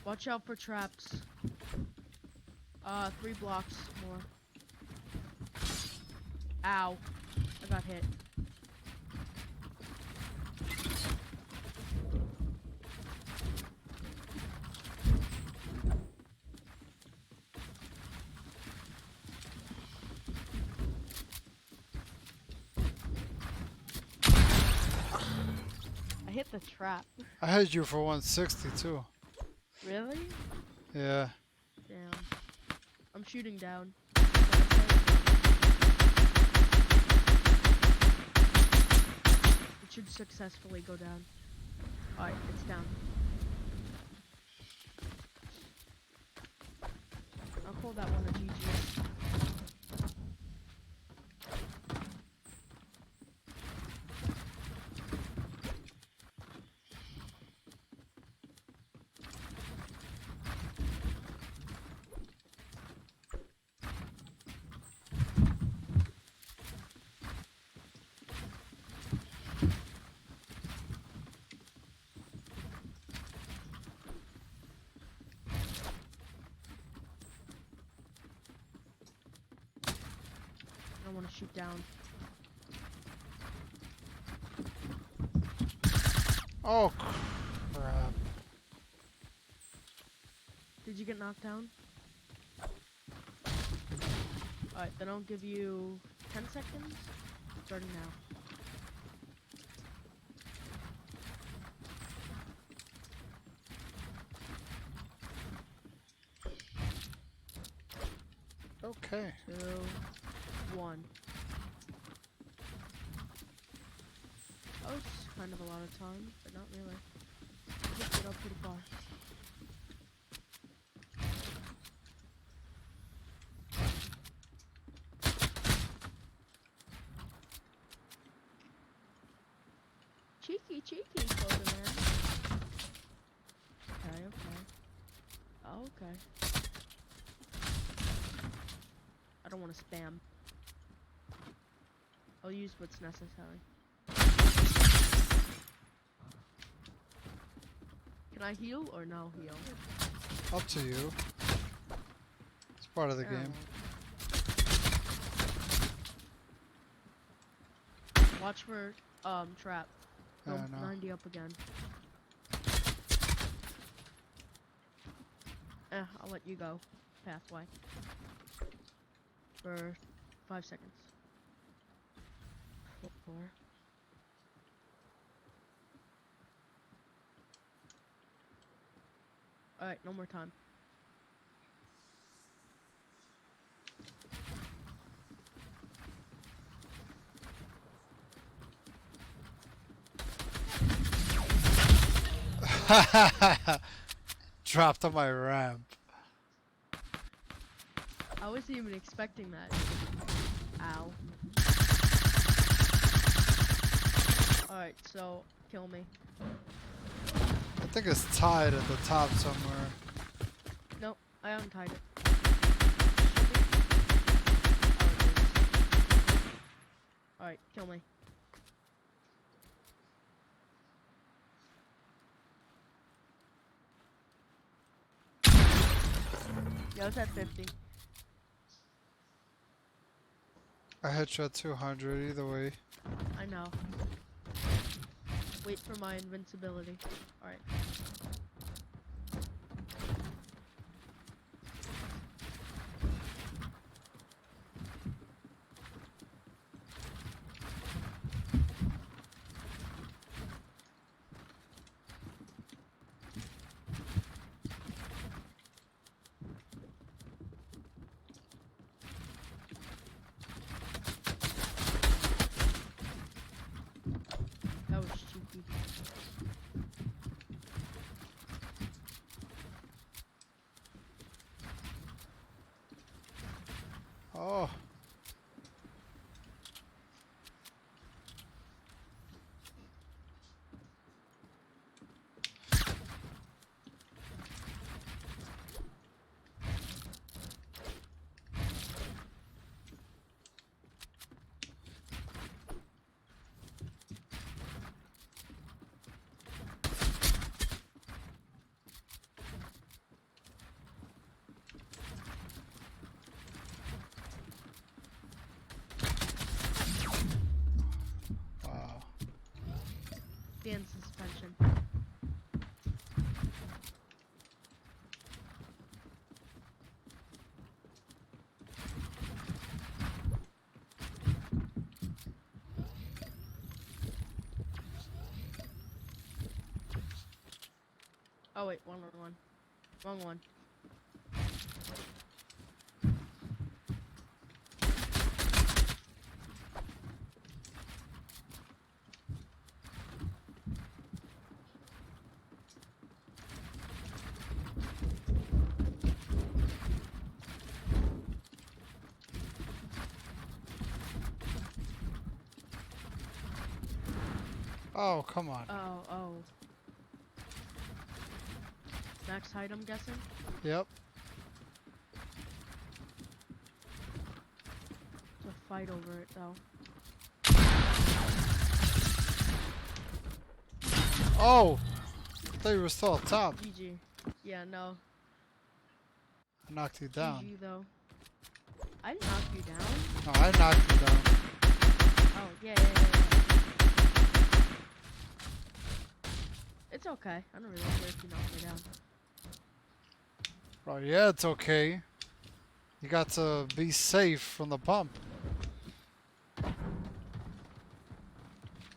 Watch out for traps. 3 blocks more. Ow. I got hit. I hit the trap. I had you for 160 too. Really? Yeah. Damn. I'm shooting down. It should successfully go down. Alright, it's down. I'll call that one a GG. I want to shoot down. Oh crap. Did you get knocked down? Alright, then I'll give you 10 seconds. Starting now. Okay. 2, 1. That was kind of a lot of time, but not really. Picked it up pretty far. Cheeky, CLoDaMan. Okay, okay. Oh, okay. I don't want to spam. I'll use what's necessary. Can I heal or no heal? Up to you. It's part of the game. Watch for trap. Go I know. 90 up again. I'll let you go. Pathway. For 5 seconds. 4. Alright, no more time. Dropped on my ramp. I wasn't even expecting that. Ow. Alright, so kill me. I think it's tied at the top somewhere. Nope, I untied it. Alright, kill me. Yeah, it's at 50. I hit you at 200 either way. I know. Wait for my invincibility. Alright. That was cheeky. Oh. Wow. Stand suspension. Oh wait, wrong one. Wrong one. Oh, come on. Oh. Max height, I'm guessing? Yep. It's a fight over it, though. Oh! I thought you were still up top. GG. Yeah, no. I knocked you down. GG, though. I didn't knock you down. No, I knocked you down. Oh, yeah. It's okay. I don't really care if you knock me down. Oh, yeah, it's okay. You got to be safe from the bump. I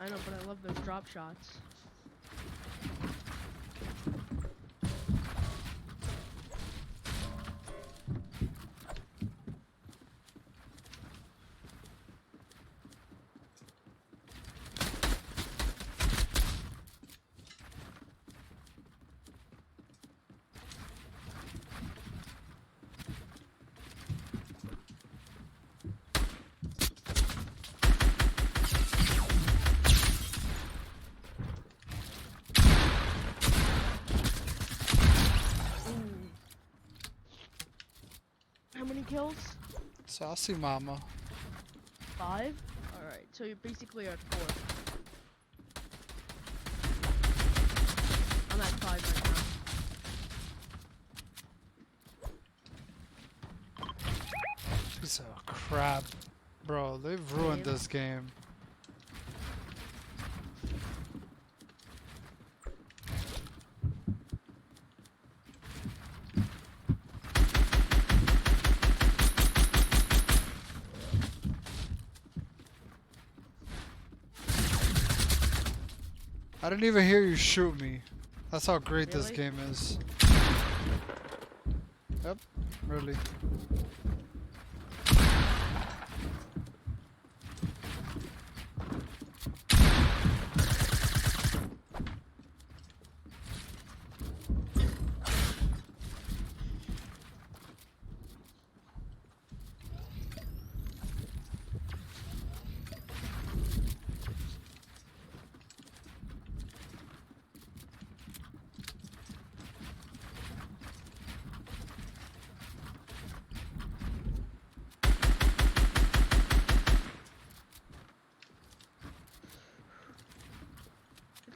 know, but I love those drop shots. How many kills? Saucy mama. 5? Alright, so you're basically at 4. I'm at 5 right now. Piece of crap. Bro, they've ruined this game. I didn't even hear you shoot me. That's how great this Really? game is. Yep, really.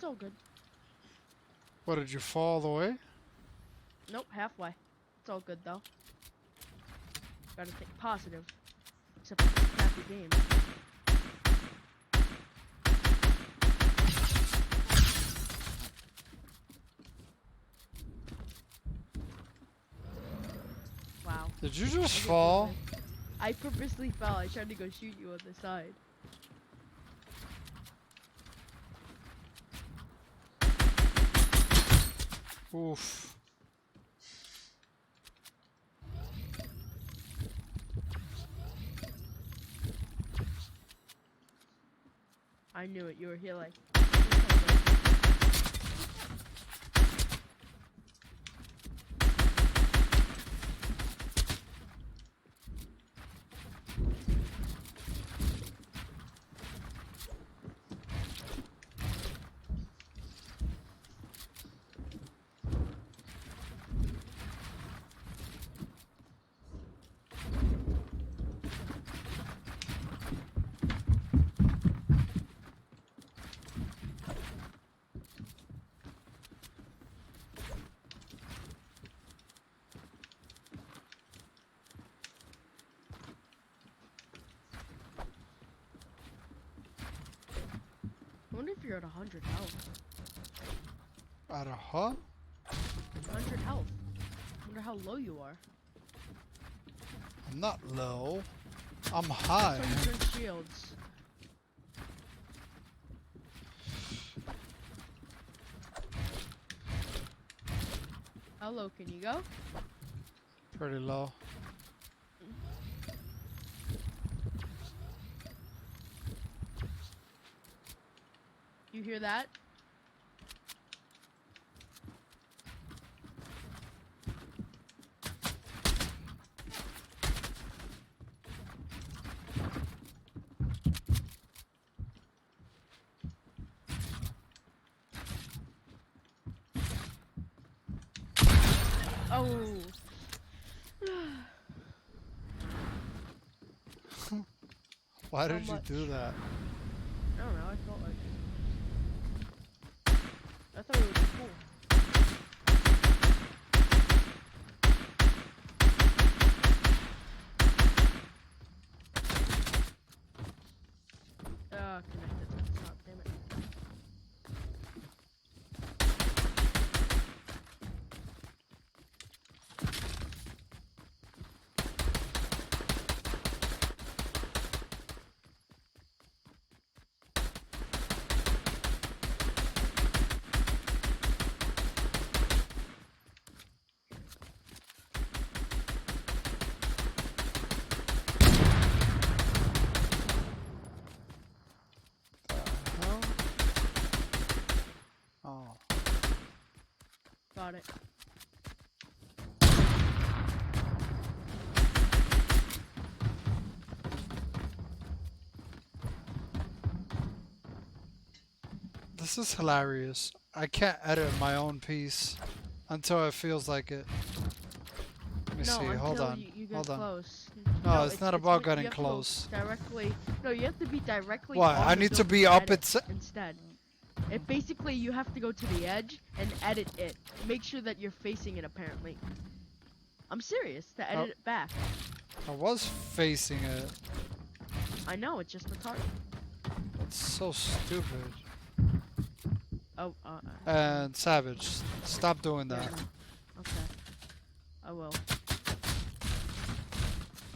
all good. What, did you fall all the way? Nope, halfway. It's all good though. Gotta think positive. Except it's a crappy game. Wow. Did you just I didn't fall? realize. I purposely fell. I tried to go shoot you on the side. Oof. I knew it. You were here like. I wonder if you're at 100 health. At a huh? 100 health. I wonder how low you are. I'm not low. I'm high. That's why you turn shields. How low can you go? Pretty low. You hear that? Oh. Why How did you much? do that? I don't know, I felt like it. I thought it would be cool. Connected. Stop, damn it. Hell? Oh. Got it. This is hilarious. I can't edit my own piece until it feels like it. Let me No, see. until Hold on. you get Hold on. close. No, it's not about you getting have to go close. directly. No, you have to be directly. What? on I the need to building be to up edit its. instead. It basically you have to go to the edge and edit it. Make sure that you're facing it. Apparently, I'm serious. To edit it back. I was facing it. I know it's just retarded. It's so stupid. Oh. And Savage, stop doing Yeah, that. no. Okay. I will.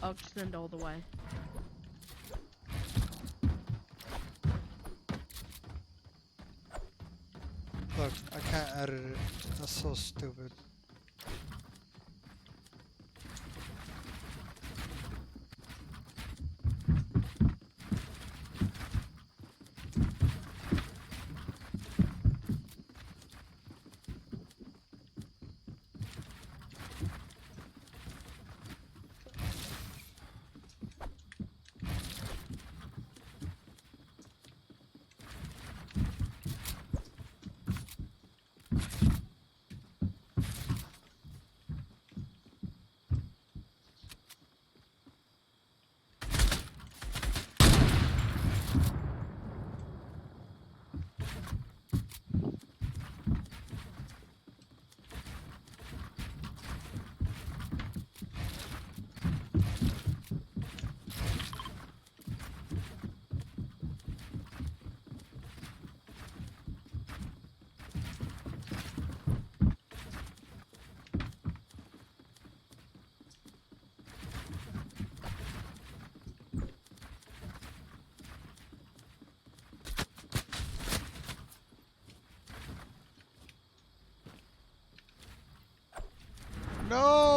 I'll extend all the way. Look, I can't edit it. That's so stupid.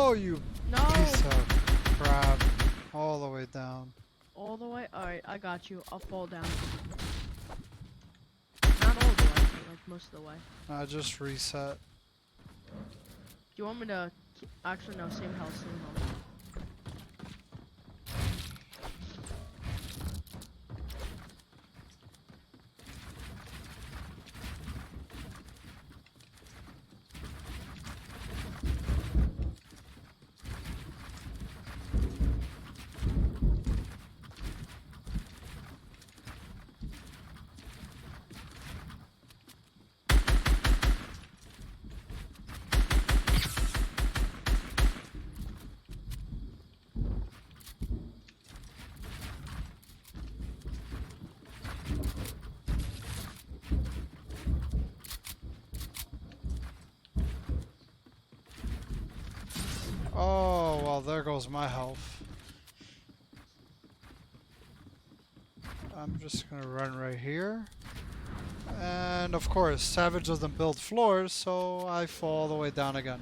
Oh, you No! piece of crap. All the way down. All the way? Alright, I got you. I'll fall down. Not all the way, but like most of the way. I just reset. Do you want me to... Actually, no, same health, same health. Oh, well, there goes my health. I'm just gonna run right here. And of course, Savage doesn't build floors, so I fall all the way down again.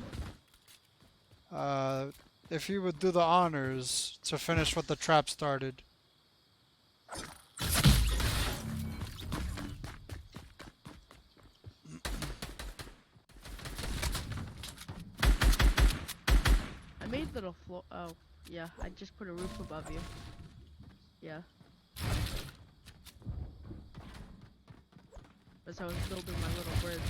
If you would do the honors to finish what the trap started. I made little floor. Oh, yeah. I just put a roof above you. Yeah. As I was building my little bridge.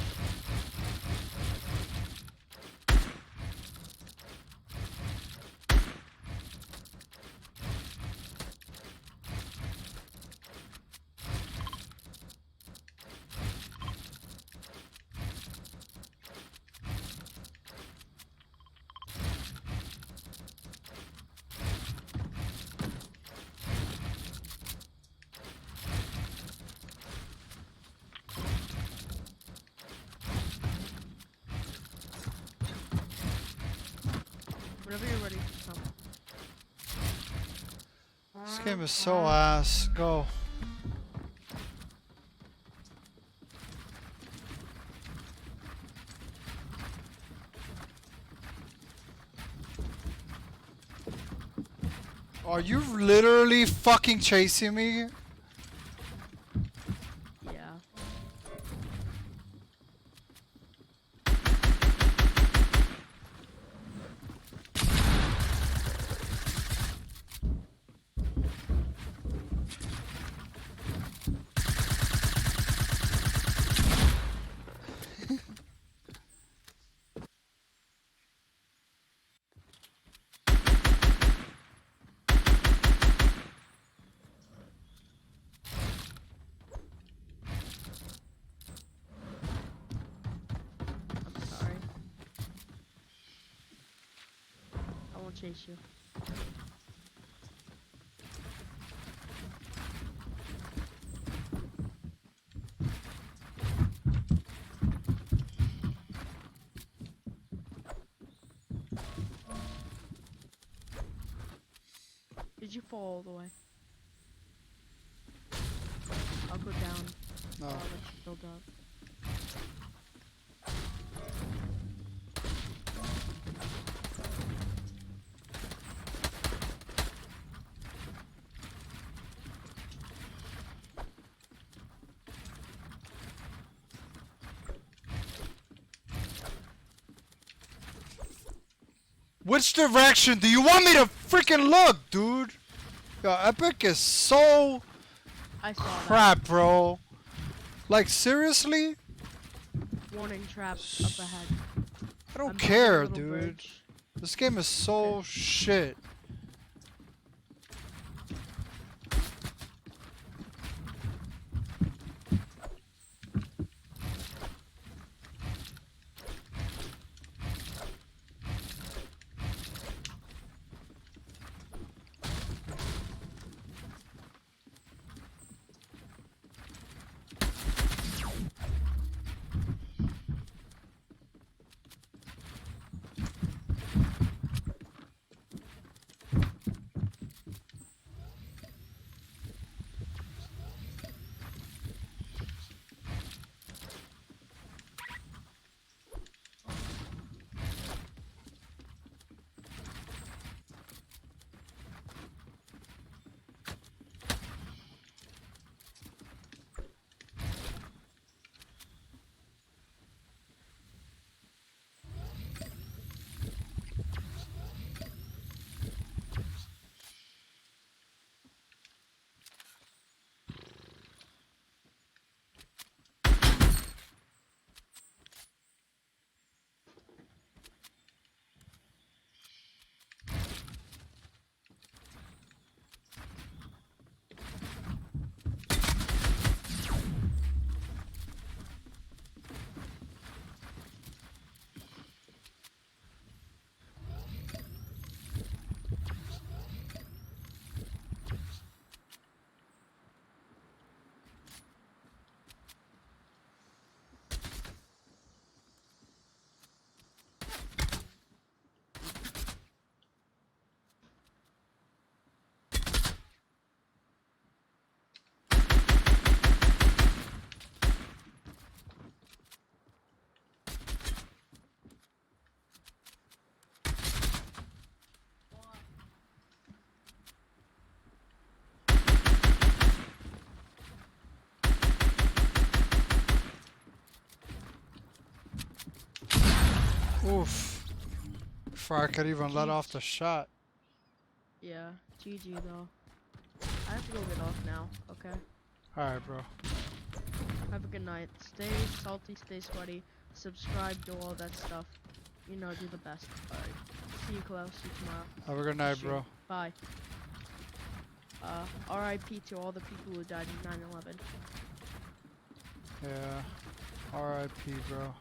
Whenever you're ready to come. This game is so ass. Go. Are you literally fucking chasing me? Yeah. I'm sorry. I won't chase you. Did you fall all the way? I'll go down. No. I'll let you build up. Which direction do you want me to freaking look, dude? Yo, Epic is so I saw crap, bro. Like, seriously? that. Warning trap up ahead. I don't I'm building a care, little dude. bridge. This game is so shit. Oof. Before I could even let off the shot. Yeah, GG though. I have to go get off now, okay? Alright, bro. Have a good night. Stay salty, stay sweaty, subscribe, do all that stuff. You know, do the best. Alright. See you, Clo. See you tomorrow. Have a good night, Stream. bro. Bye. RIP to all the people who died in 9/11. Yeah. RIP, bro.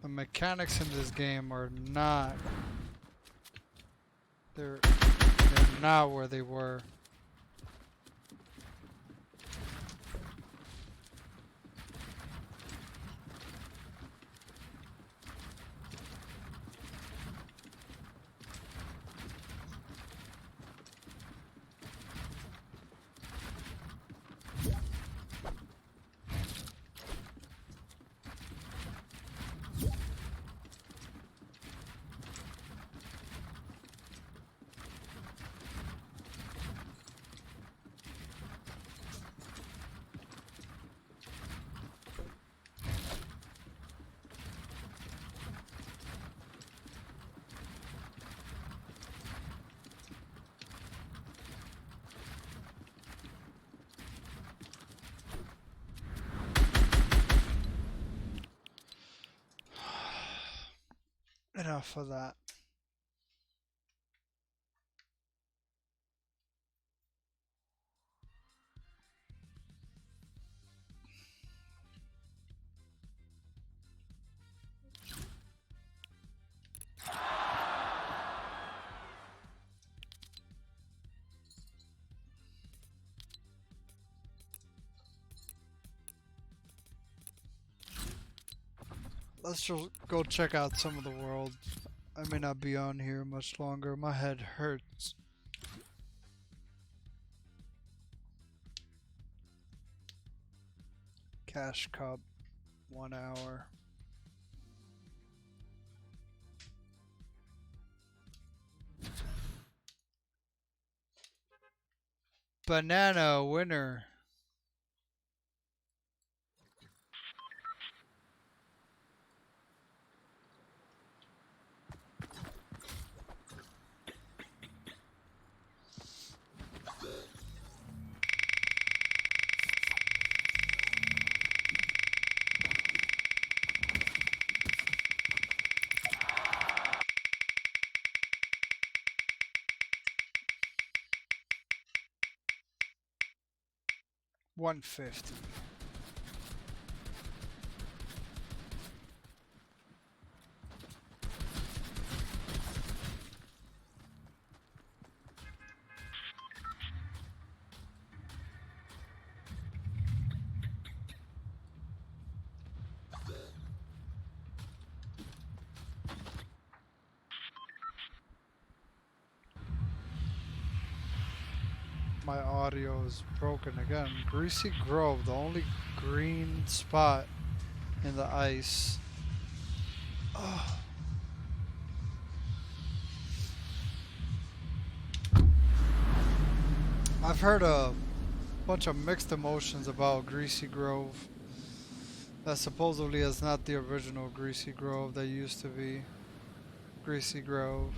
The mechanics in this game are not. They're not where they were. Enough of that. Let's just go check out some of the world. I may not be on here much longer. My head hurts. Cash cup, 1 hour. Banana winner. $150. My audio is broken again. Greasy Grove, the only green spot in the ice. Oh. I've heard a bunch of mixed emotions about Greasy Grove. That supposedly is not the original Greasy Grove that used to be Greasy Grove.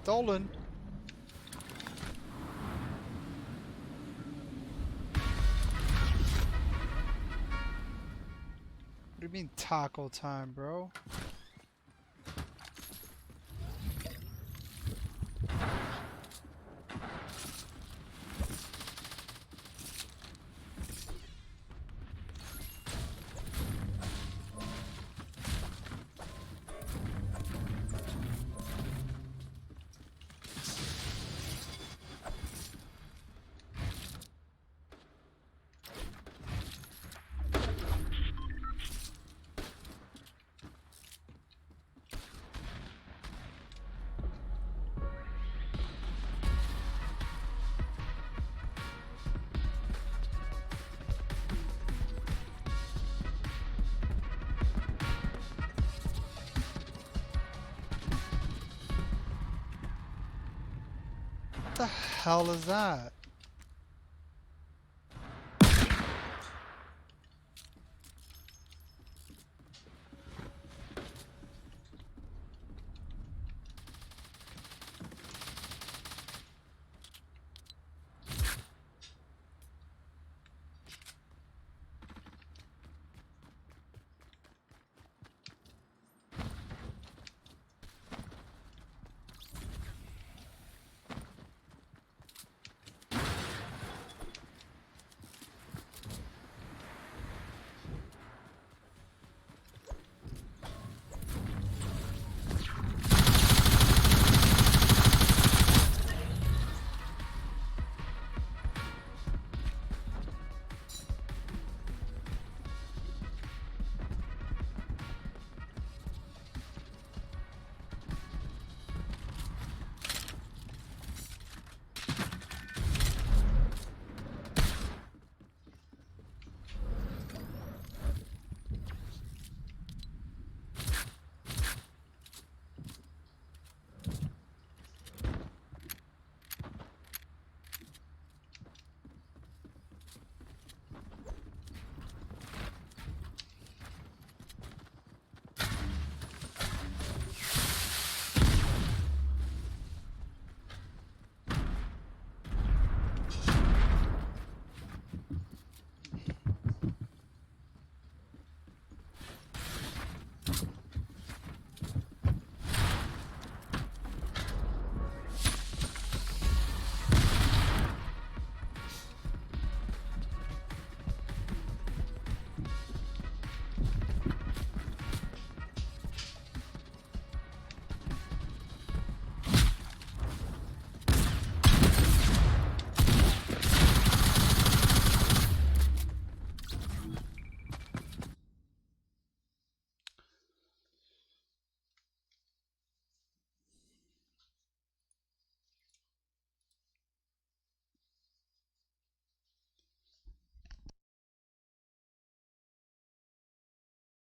Stolen. What do you mean taco time, bro? the hell is that?